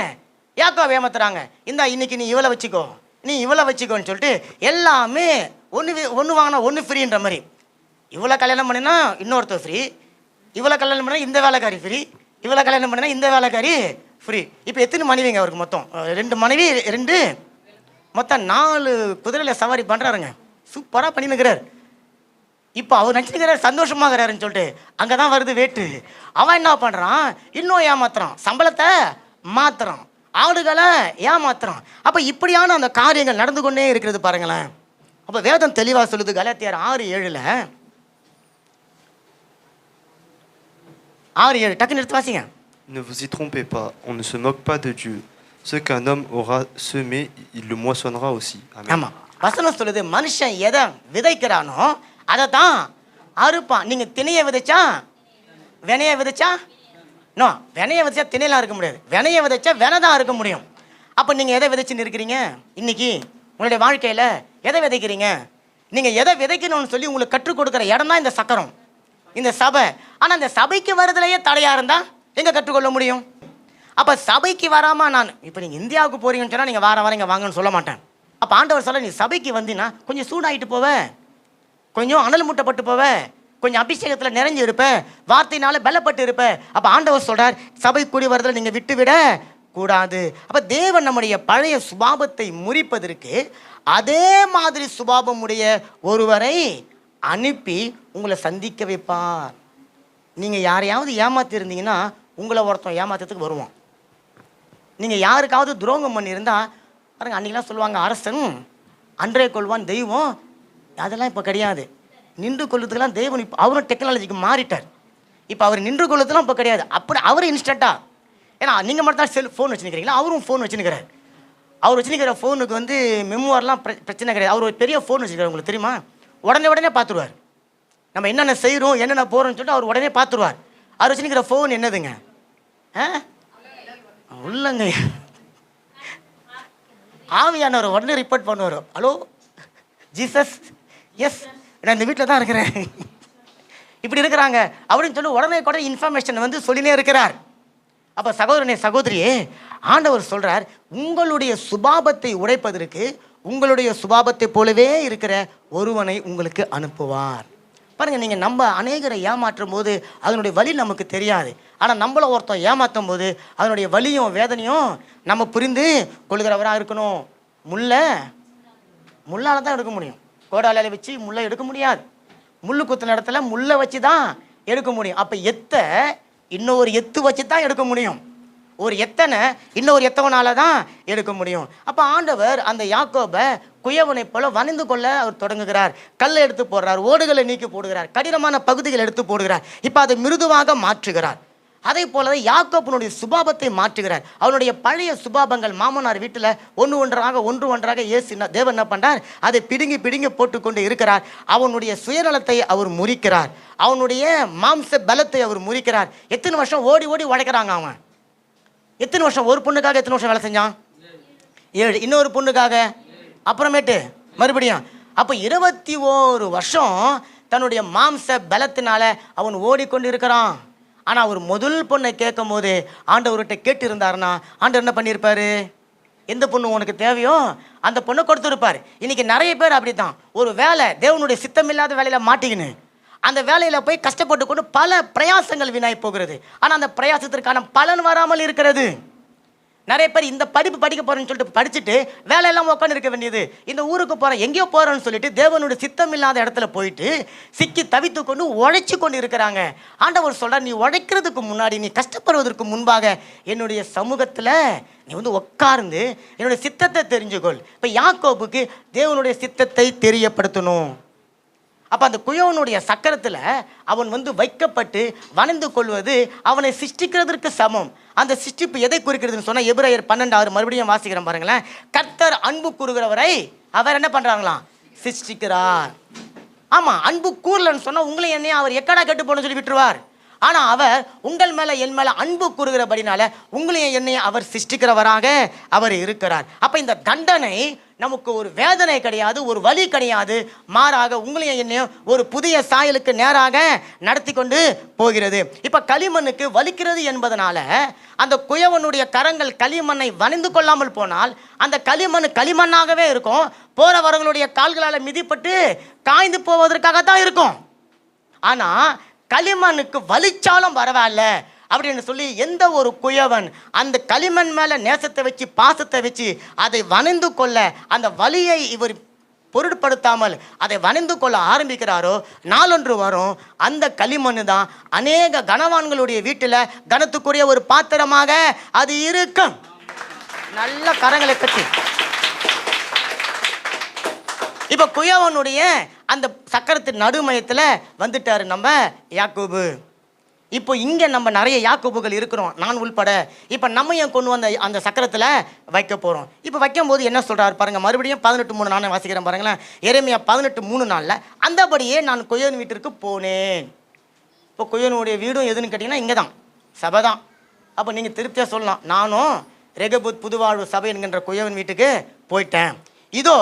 யாக்கோபை ஏமாத்துறாங்க. இந்த இன்னைக்கு நீ இவளை வச்சுக்கோ, நீ இவளை வச்சுக்கோன்னு சொல்லிட்டு எல்லாமே ஒன்று வாங்கினா ஒன்று ஃப்ரீன்ற மாதிரி. இவளை கல்யாணம் பண்ணினா இன்னொருத்தர் ஃப்ரீ, இவளை கல்யாணம் பண்ணினா இந்த வேலைக்காரி ஃப்ரீ, இவளை கல்யாணம் பண்ணினா இந்த வேலைக்காரி ஃப்ரீ. இப்போ எத்தனை மனைவிங்க அவருக்கு? மொத்தம் 2 மனைவி, 2 மொத்தம் 4 குதிரையில் சவாரி பண்ணுறாருங்க. சூப்பராக பண்ணினுக்கிறார். இப்போ அவர் நினச்சிக்கிறார் சந்தோஷமாகறாருன்னு சொல்லிட்டு அங்கே தான் வருது வேட்டு. அவன் என்ன பண்ணுறான்? இன்னும் ஏமாத்துறான், சம்பளத்தை மாத்துறான், ஆளுகளை ஏமாத்துறான். அப்போ இப்படியான அந்த காரியங்கள் நடந்து கொண்டே இருக்கிறது பாருங்களேன். அப்போ வேதம் தெளிவாக சொல்லுது, கலாத்தியர் 6:7 6:7 டக்குன்னு எடுத்து வாசிங்க. Ne vous y trompez pas, on ne se moque pas de Dieu. Ce qu'un homme aura semé, il le moissonnera aussi. Amen. ஆமாம், வசனம் சொல்லுது, மனுஷன் எதை விதைக்கிறானோ அதை தான் அறுப்பான். நீங்கள் திணையை விதைச்சா வினையை விதைச்சா நோ, வினையை விதைச்சா திணையெல்லாம் இருக்க முடியாது, வினையை விதைச்சா வினை தான் இருக்க முடியும். அப்போ நீங்கள் எதை விதைச்சுன்னு இருக்கிறீங்க? இன்னைக்கு உங்களுடைய வாழ்க்கையில் எதை விதைக்கிறீங்க? நீங்கள் எதை விதைக்கணும்னு சொல்லி உங்களுக்கு கற்றுக் கொடுக்குற இடம் தான் இந்த சக்கரம், இந்த சபை. ஆனால் இந்த சபைக்கு வருதுலையே தடையாக இருந்தால் எங்கே கற்றுக்கொள்ள முடியும்? அப்போ சபைக்கு வராமல் நான் இப்போ நீங்கள் இந்தியாவுக்கு போகிறீங்கன்னு சொன்னால் நீங்கள் வாரம் இங்கே வாங்கன்னு சொல்ல மாட்டேன். அப்போ ஆண்டவர் சொல்ல, நீ சபைக்கு வந்தீங்கன்னா கொஞ்சம் சூடாகிட்டு போவ, கொஞ்சம் அனல் மூட்டப்பட்டு போவ, கொஞ்சம் அபிஷேகத்தில் நிறைஞ்சு இருப்ப, வார்த்தையினால பலப்பட்டு இருப்ப. அப்போ ஆண்டவர் சொல்கிறார், சபை கூடி வரதில் நீங்கள் விட்டுவிட கூடாது. அப்போ தேவன் நம்முடைய பழைய சுபாவத்தை முறிப்பதற்கு அதே மாதிரி சுபாவம் உடைய ஒருவரை அனுப்பி உங்களை சந்திக்க வைப்பார். நீங்கள் யாரையாவது ஏமாற்றி இருந்தீங்கன்னா உங்களை ஒருத்தன் ஏமாற்றத்துக்கு வருவான். நீங்கள் யாருக்காவது துரோகம் பண்ணியிருந்தால் பாருங்க, அன்றைக்கெலாம் சொல்லுவாங்க அரசன் அன்றே கொள்வான் தெய்வம். அதெல்லாம் இப்போ கிடையாது. நின்று கொள்ளுறதுக்கெல்லாம் தெய்வம் இப்போ அவரும் டெக்னாலஜிக்கு மாறிட்டார். இப்போ அவர் நின்று கொள்ளுறதுலாம் இப்போ கிடையாது. அப்படி அவர் இன்ஸ்டண்ட்டாக, ஏன்னா நீங்கள் மட்டும் தான் ஃபோன் வச்சுருக்கிறீங்களா, அவரும் ஃபோன் வச்சுருக்கிறார். அவர் வச்சுருக்கிற ஃபோனுக்கு வந்து மெமோரெலாம் பிரச்சனை கிடையாது. அவர் ஒரு பெரிய ஃபோன் வச்சுருக்காரு, உங்களுக்கு தெரியுமா? உடனே பார்த்துருவார். நம்ம என்னென்ன செய்கிறோம் என்னென்ன போகிறோம்னு சொல்லிட்டு அவர் உடனே பார்த்துருவார். அவர் வச்சுருக்கிற ஃபோன் என்னதுங்க? உள்ளங்க ஆவியானவர் உடனே ரிப்போர்ட் பண்ணுவார். ஹலோ ஜீசஸ், எஸ் நான் இந்த வீட்டில் தான் இருக்கிறேன். இப்படி இருக்கிறாங்க அப்படின்னு சொல்லி உடனே கூட இன்ஃபர்மேஷன் வந்து சொல்லினே இருக்கிறார். அப்போ சகோதரனே சகோதரியே, ஆண்டவர் சொல்றார், உங்களுடைய சுபாவத்தை உடைப்பதற்கு உங்களுடைய சுபாவத்தை போலவே இருக்கிற ஒருவனை உங்களுக்கு அனுப்புவார். பாருங்க, நீங்கள் நம்ம அநேகரை ஏமாற்றும் போது அதனுடைய வலி நமக்கு தெரியாது. ஆனால் நம்மளை ஒருத்தன் ஏமாற்றும் போது அதனுடைய வலியும் வேதனையும் நம்ம புரிந்து கொள்கிறவராக இருக்கணும். முள்ளால் தான் எடுக்க முடியும். கோடாலையில் வச்சு முள்ளை எடுக்க முடியாது. முள்ளு குத்துன இடத்துல முள்ளை வச்சு தான் எடுக்க முடியும். அப்போ இன்னொரு எத்து வச்சு தான் எடுக்க முடியும். ஒரு எத்தனை இன்னொரு எத்தவனால தான் எடுக்க முடியும். அப்போ ஆண்டவர் அந்த யாக்கோபை குயவனை போல வணிந்து கொள்ள அவர் தொடங்குகிறார். கல்லை எடுத்து போடுறார், ஓடுகளை நீக்கி போடுகிறார், கடினமான பகுதிகளை எடுத்து போடுகிறார். இப்போ அதை மிருதுவாக மாற்றுகிறார். அதே போல யாக்கோபனுடைய சுபாவத்தை மாற்றுகிறார். அவனுடைய பழைய சுபாவங்கள் மாமனார் வீட்டில் ஒன்று ஒன்றாக தேவன் என்ன பண்றார், அதை பிடுங்கி போட்டுக்கொண்டு இருக்கிறார். அவனுடைய சுயநலத்தை அவர் முறிக்கிறார். அவனுடைய மாம்ச பலத்தை அவர் முறிக்கிறார். எத்தனை வருஷம் ஓடி உழைக்கிறாங்க அவன். எத்தனை வருஷம் ஒரு பொண்ணுக்காக எத்தனை வருஷம் வேலை செஞ்சான்? 7. இன்னொரு பொண்ணுக்காக அப்புறமேட்டு மறுபடியும். அப்போ 21 வருஷம் தன்னுடைய மாம்ச பலத்தினால அவன் ஓடிக்கொண்டு இருக்கிறான். ஆனால் அவர் முதல் பொண்ணை கேட்கும் போது ஆண்டவர்கிட்ட கேட்டு இருந்தாருன்னா ஆண்டவர் என்ன பண்ணியிருப்பாரு? எந்த பொண்ணு உனக்கு தேவையோ அந்த பொண்ணை கொடுத்துருப்பார். இன்னைக்கு நிறைய பேர் அப்படி தான், ஒரு வேலை தேவனுடைய சித்தமில்லாத வேலையில் மாட்டிக்கின்னு அந்த வேலையில் போய் கஷ்டப்பட்டு கொண்டு பல பிரயாசங்கள் வீணாய் போகிறது. ஆனால் அந்த பிரயாசத்திற்கான பலன் வராமல் இருக்கிறது. நிறைய பேர் இந்த படிப்பு படிக்க போகிறேன்னு சொல்லிட்டு படிச்சுட்டு வேலையெல்லாம் உட்காந்து இருக்க வேண்டியது. இந்த ஊருக்கு போகிறேன் எங்கேயோ போகிறேன்னு சொல்லிட்டு தேவனுடைய சித்தம் இல்லாத இடத்துல போயிட்டு சிக்கி தவித்து கொண்டு உழைச்சி கொண்டு இருக்கிறாங்க. ஆண்டவர் சொல்கிறார், நீ உழைக்கிறதுக்கு முன்னாடி, நீ கஷ்டப்படுவதற்கு முன்பாக என்னுடைய சமூகத்தில் நீ வந்து உட்கார்ந்து என்னுடைய சித்தத்தை தெரிஞ்சுக்கொள். இப்போ யாக்கோபுக்கு தேவனுடைய சித்தத்தை தெரியப்படுத்தணும். அப்போ அந்த குயவனுடைய சக்கரத்தில் அவன் வந்து வைக்கப்பட்டு வணைந்து கொள்வது அவனை சிருஷ்டிக்கிறதற்கு சமம். அந்த சிருஷ்டிப்பு எதை குறிக்கிறதுன்னு சொன்னால் எபிரேயர் 12:6 மறுபடியும் வாசிக்கிறேன் பாருங்களேன். கர்த்தர் அன்பு கூறுகிறவரை அவர் என்ன பண்ணுறாங்களாம்? சிருஷ்டிக்கிறார். ஆமாம், அன்பு கூறலன்னு சொன்னால் உங்களை என்னையும் அவர் எக்கடா கெட்டு போன்னு சொல்லி விட்டுருவார். ஆனால் அவர் உங்கள் மேலே என் மேலே அன்பு கூறுகிறபடினால உங்களையும் என்னையும் அவர் சிருஷ்டிக்கிறவராக அவர் இருக்கிறார். அப்போ இந்த தண்டனை நமக்கு ஒரு வேதனை கிடையாது, ஒரு வலி கிடையாது. மாறாக உங்களையும் என்னையும் ஒரு புதிய சாயலுக்கு நேராக நடத்தி கொண்டு போகிறது. இப்போ களிமண்ணுக்கு வலிக்கிறது என்பதனால அந்த குயவனுடைய கரங்கள் களிமண்ணை வணிந்து கொள்ளாமல் போனால் அந்த களிமண்ணாகவே இருக்கும். போகிறவர்களுடைய கால்களால் மிதிப்பட்டு காய்ந்து போவதற்காகத்தான் இருக்கும். ஆனால் களிமண்ணுக்கு வலிச்சாலும் பரவாயில்ல அப்படின்னு சொல்லி எந்த ஒரு குயவன் அந்த களிமண் மேலே நேசத்தை வச்சு பாசத்தை வச்சு அதை வணிந்து கொள்ள அந்த வலியை இவர் பொருட்படுத்தாமல் அதை வணிந்து கொள்ள ஆரம்பிக்கிறாரோ நாளொன்று வரும் அந்த களிமண் தான் அநேக கனவான்களுடைய வீட்டில் கனத்துக்குரிய ஒரு பாத்திரமாக அது இருக்கும். நல்ல கரங்களை கட்டி இப்போ குயவனுடைய அந்த சக்கரத்தின் நடுமையத்தில் வந்துட்டார் நம்ம யாக்கோபு. இப்போ இங்கே நம்ம நிறைய யாக்கோபுகள் இருக்கிறோம், நான் உள்பட. இப்போ நம்மையும் கொண்டு வந்த அந்த சக்கரத்தில் வைக்க போகிறோம். இப்போ வைக்கும்போது என்ன சொல்கிறார் பாருங்கள், மறுபடியும் 18:3 நான் வாசிக்கிறேன் பாருங்களேன். எரேமியா 18:3 அந்தபடியே நான் குயவன் வீட்டிற்கு போனேன். இப்போ குயவனுடைய வீடும் எதுன்னு கேட்டிங்கன்னா இங்கே தான், சபை தான். அப்போ நீங்கள் திருப்தியாக சொல்லலாம், நானும் ரெகபுத் புதுவாழ்வு சபை என்கின்ற குயவன் வீட்டுக்கு போயிட்டேன். இதோ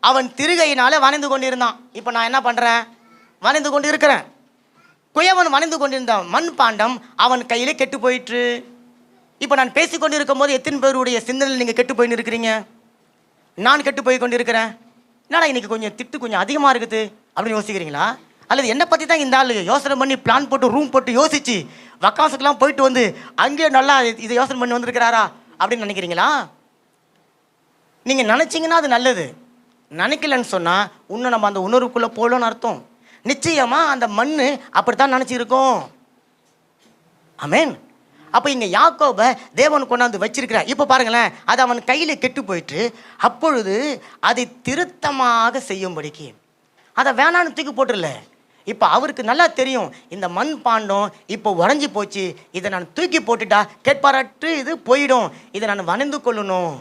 அவன் திருகையினால வணைந்து கொண்டிருந்தான். இப்போ நான் என்ன பண்ணுறேன்? வணைந்து கொண்டு இருக்கிறேன். குயவன் வணைந்து கொண்டிருந்த மண் பாண்டம் அவன் கையில் கெட்டு போயிற்று. இப்போ நான் பேசி கொண்டு இருக்கும் போது எத்தனை பேருடைய சிந்தனையில் நீங்கள் கெட்டு போயின்னு இருக்கிறீங்க? நான் கெட்டு போய் கொண்டு இருக்கிறேன். என்னடா இன்னைக்கு கொஞ்சம் திட்டு கொஞ்சம் அதிகமாக இருக்குது அப்படின்னு யோசிக்கிறீங்களா? அல்லது என்னை பற்றி தான் இந்த ஆள் யோசனை பண்ணி பிளான் போட்டு ரூம் போட்டு யோசித்து வக்காசுக்கெலாம் போயிட்டு வந்து அங்கேயே நல்லா இதை யோசனை பண்ணி வந்திருக்கிறாரா அப்படின்னு நினைக்கிறீங்களா? நீங்கள் நினச்சிங்கன்னா அது நல்லது, நினைக்கலன்னு சொன்னால் இன்னும் நம்ம அந்த உணர்வுக்குள்ளே போகலன்னு அர்த்தம். நிச்சயமாக அந்த மண் அப்படித்தான் நினச்சிருக்கோம். ஆமேன். அப்போ இங்கே யாக்கோபை தேவன் கொண்டாந்து வச்சிருக்கிறார். இப்போ பாருங்களேன், அது அவன் கையில் கெட்டு போயிட்டு அப்பொழுது அதை திருத்தமாக செய்யும்படிக்கு அதை வேணான்னு தூக்கி போட்டுடல. இப்போ அவருக்கு நல்லா தெரியும், இந்த மண் பாண்டம் இப்போ உடஞ்சி போச்சு, இதை நான் தூக்கி போட்டுட்டா கேட்பாரற்று இது போயிடும், இதை நான் வணைந்து கொள்ளணும்,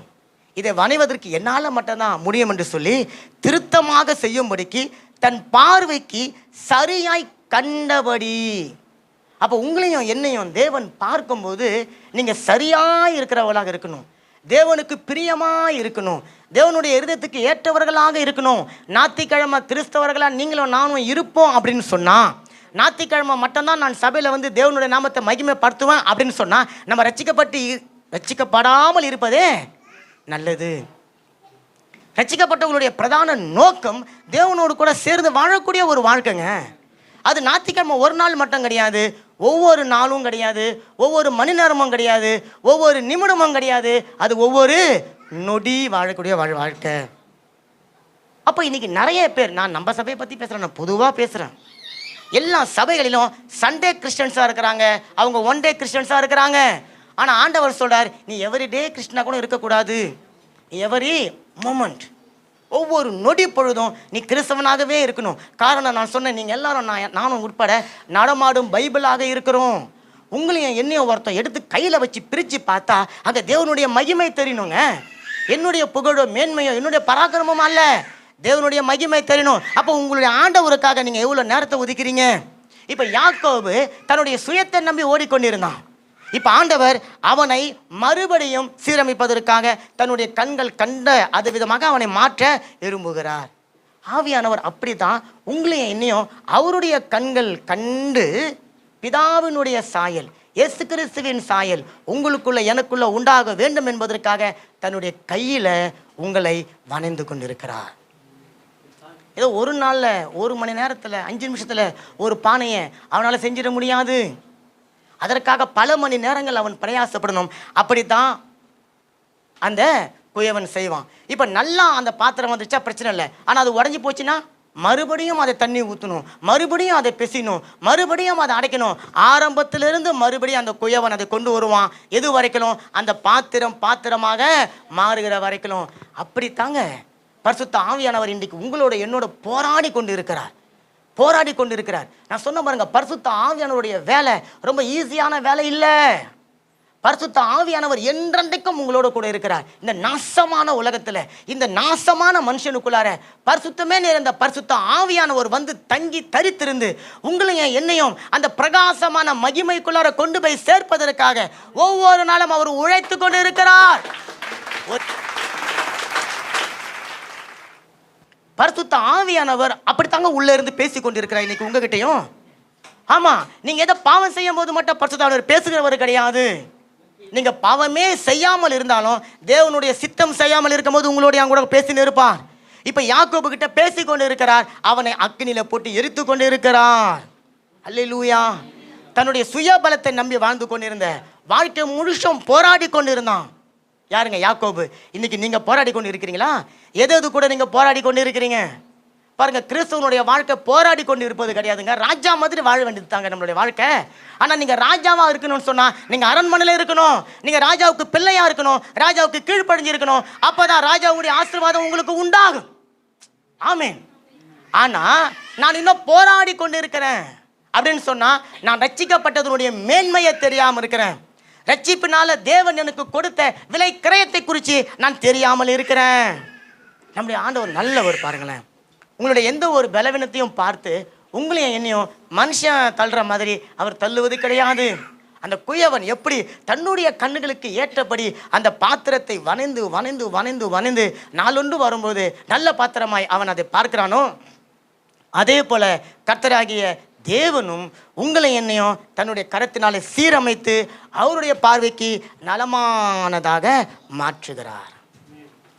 இதை வணைவதற்கு என்னால் மட்டும்தான் முடியும் என்று சொல்லி திருத்தமாக செய்யும்படிக்கு தன் பார்வைக்கு சரியாய் கண்டபடி. அப்போ உங்களையும் என்னையும் தேவன் பார்க்கும்போது நீங்கள் சரியாக இருக்கிறவர்களாக இருக்கணும், தேவனுக்கு பிரியமாக இருக்கணும், தேவனுடைய இருதயத்துக்கு ஏற்றவர்களாக இருக்கணும். ஞாயிற்றுக்கிழமை கிறிஸ்தவர்களாக நீங்களும் நானும் இருப்போம் அப்படின்னு சொன்னால் ஞாயிற்றுக்கிழமை மட்டும்தான் நான் சபையில் வந்து தேவனுடைய நாமத்தை மகிமைப்படுத்துவேன் அப்படின்னு சொன்னால் நம்ம ரட்சிக்கப்படாமல் இருப்பதே நல்லது. ரட்சிக்கப்பட்டவங்களுடைய பிரதான நோக்கம் தேவனோடு கூட சேர்ந்து வாழக்கூடிய ஒரு வாழ்க்கைங்க. அது ஞாயிற்றுக்கிழமை ஒரு நாள் மட்டும் கிடையாது, ஒவ்வொரு நாளும் கிடையாது, ஒவ்வொரு மணி நேரமும் கிடையாது, ஒவ்வொரு நிமிடமும் கிடையாது, அது ஒவ்வொரு நொடி வாழக்கூடிய வாழ்க்கை. அப்போ இன்னைக்கு நிறைய பேர், நான் நம்ம சபையை பற்றி பேசுகிறேன், நான் பொதுவாக பேசுகிறேன், எல்லா சபைகளிலும் சண்டே கிறிஸ்டியன்ஸாக இருக்கிறாங்க, அவங்க ஒன் டே கிறிஸ்டியன்ஸாக இருக்கிறாங்க. ஆனால் ஆண்டவர் சொல்றார், நீ எவ்ரிடே கிறிஸ்டியனாக கூட இருக்கக்கூடாது, எவரி மொமெண்ட், ஒவ்வொரு நொடி பொழுதும் நீ கிறிஸ்தவனாகவே இருக்கணும். காரணம் நான் சொன்னேன், நீங்கள் எல்லாரும் நானும் உட்பட நடமாடும் பைபிளாக இருக்கிறோம். உங்களையும் என்னையும் ஒருத்தன் எடுத்து கையில் வச்சு பிரித்து பார்த்தா அங்கே தேவனுடைய மகிமை தெரியணுங்க. என்னுடைய புகழோ மேன்மையோ என்னுடைய பராக்கிரமம் அல்ல, தேவனுடைய மகிமை தெரியணும். அப்போ உங்களுடைய ஆண்டவருக்காக நீங்கள் எவ்வளோ நேரத்தை ஒதுக்கிறீங்க? இப்போ யாக்கோபு தன்னுடைய சுயத்தை நம்பி ஓடிக்கொண்டிருந்தான். இப்போ ஆண்டவர் அவனை மறுபடியும் சீரமைப்பதற்காக தன்னுடைய கண்கள் கண்ட அது விதமாக அவனை மாற்ற விரும்புகிறார். ஆவியானவர் அப்படி தான் உங்களையும் என்னையும் அவருடைய கண்கள் கண்டு பிதாவினுடைய சாயல், இயேசு கிறிஸ்துவின் சாயல் உங்களுக்குள்ள எனக்குள்ள உண்டாக வேண்டும் என்பதற்காக தன்னுடைய கையில் உங்களை வணைந்து கொண்டிருக்கிறார். ஏதோ ஒரு நாளில், ஒரு மணி நேரத்தில், 5 நிமிஷத்தில் ஒரு பானையை அவனால் செஞ்சிட முடியாது. அதற்காக பல மணி நேரங்கள் அவன் பிரயாசப்படணும். அப்படித்தான் அந்த குயவன் செய்வான். இப்போ நல்லா அந்த பாத்திரம் வந்துச்சா பிரச்சனை இல்லை, ஆனால் அது உடஞ்சி போச்சுன்னா மறுபடியும் அதை தண்ணி ஊற்றணும், மறுபடியும் அதை பிசையணும், மறுபடியும் அதை அடைக்கணும். ஆரம்பத்திலிருந்து மறுபடியும் அந்த குயவன் அதை கொண்டு வருவான். எது வரைக்கும்? அந்த பாத்திரமாக மாறுகிற வரைக்கும். அப்படித்தாங்க பரிசுத்த ஆவியானவர் இன்றைக்கு உங்களோட என்னோட போராடி கொண்டு இருக்கிறார். நான் சொன்ன பாருங்க, பரிசுத்த ஆவியானவருடைய வேலை ரொம்ப ஈஸியான வேலை இல்லை. பரிசுத்த ஆவியானவர் என்றென்றைக்கும் உங்களோட கூட இருக்கிறார். இந்த நாசமான உலகத்தில், இந்த நாசமான மனுஷனுக்குள்ளார பரிசுத்தமே நிறைந்த பரிசுத்த ஆவியானவர் வந்து தங்கி தரித்திருந்து உங்களையும் என்னையும் அந்த பிரகாசமான மகிமைக்குள்ளார கொண்டு போய் சேர்ப்பதற்காக ஒவ்வொரு நாளும் அவர் உழைத்து கொண்டு இருக்கிறார். பரிசுத்த ஆவியானவர் அப்படித்தாங்க உள்ள இருந்து பேசி கொண்டிருக்கிறார் இன்னைக்கு உங்ககிட்டையும். ஆமா, நீங்க எதை பாவம் செய்யும் போது மட்டும் பரிசுத்த ஆவியானவர் பேசுகிறவர் கிடையாது. நீங்க பாவமே செய்யாமல் இருந்தாலும் தேவனுடைய சித்தம் செய்யாமல் இருக்கும் போது உங்களுடைய கூட பேசின்னு இருப்பார். இப்ப யாக்கோபு கிட்ட பேசி கொண்டு இருக்கிறார், அவனை அக்கினியில போட்டு எரித்து கொண்டு இருக்கிறார். அல்லேலூயா. தன்னுடைய சுயபலத்தை நம்பி வாழ்ந்து கொண்டிருந்த, வாழ்க்கை முழுசும் போராடி கொண்டிருந்தான். யாருங்க? யாக்கோபு. இன்னைக்கு நீங்க போராடி கொண்டு இருக்கிறீங்களா? எது கூட நீங்க போராடி கொண்டு இருக்கிறீங்க பாருங்க. கிறிஸ்துவனுடைய வாழ்க்கை போராடி கொண்டு இருப்பது கிடையாதுங்க. ராஜா மாதிரி வாழ வேண்டியது தாங்க நம்மளுடைய வாழ்க்கை. ஆனா நீங்க ராஜாவா இருக்கணும்னு சொன்னா நீங்க அரண்மனையில இருக்கணும், நீங்க ராஜாவுக்கு பிள்ளையா இருக்கணும், ராஜாவுக்கு கீழ்ப்படிஞ்சு இருக்கணும். அப்பதான் ராஜாவுடைய ஆசீர்வாதம் உங்களுக்கு உண்டாகும். ஆமென். ஆனா நான் இன்னும் போராடி கொண்டு இருக்கிறேன் அப்படின்னு சொன்னா நான் ரட்சிக்கப்பட்டதனுடைய மேன்மையை தெரியாம இருக்கிறேன். ரட்சிப்பினால தேவன் எனக்கு கொடுத்த விலை கிரயத்தை குறித்து நான் தெரியாமல் இருக்கிறேன். நம்முடைய ஆண்டவர் நல்லவர் பாருங்களேன். உங்களுடைய எந்த ஒரு பலவீனத்தையும் பார்த்து உங்களையும் என்னையும் மனுஷன் தள்ளுற மாதிரி அவர் தள்ளுவது கிடையாது. அந்த குயவன் எப்படி தன்னுடைய கண்ணுகளுக்கு ஏற்றபடி அந்த பாத்திரத்தை வனைந்து வனைந்து வனைந்து வனைந்து நாளொன்று வரும்போது நல்ல பாத்திரமாய் அவன் அதை பார்க்கிறானோ, அதே போல கர்த்தராகிய தேவனும் உங்களை என்னையும் தன்னுடைய கரத்தினாலே சீரமைத்து அவருடைய பார்வைக்கு நலமானதாக மாற்றுகிறார்.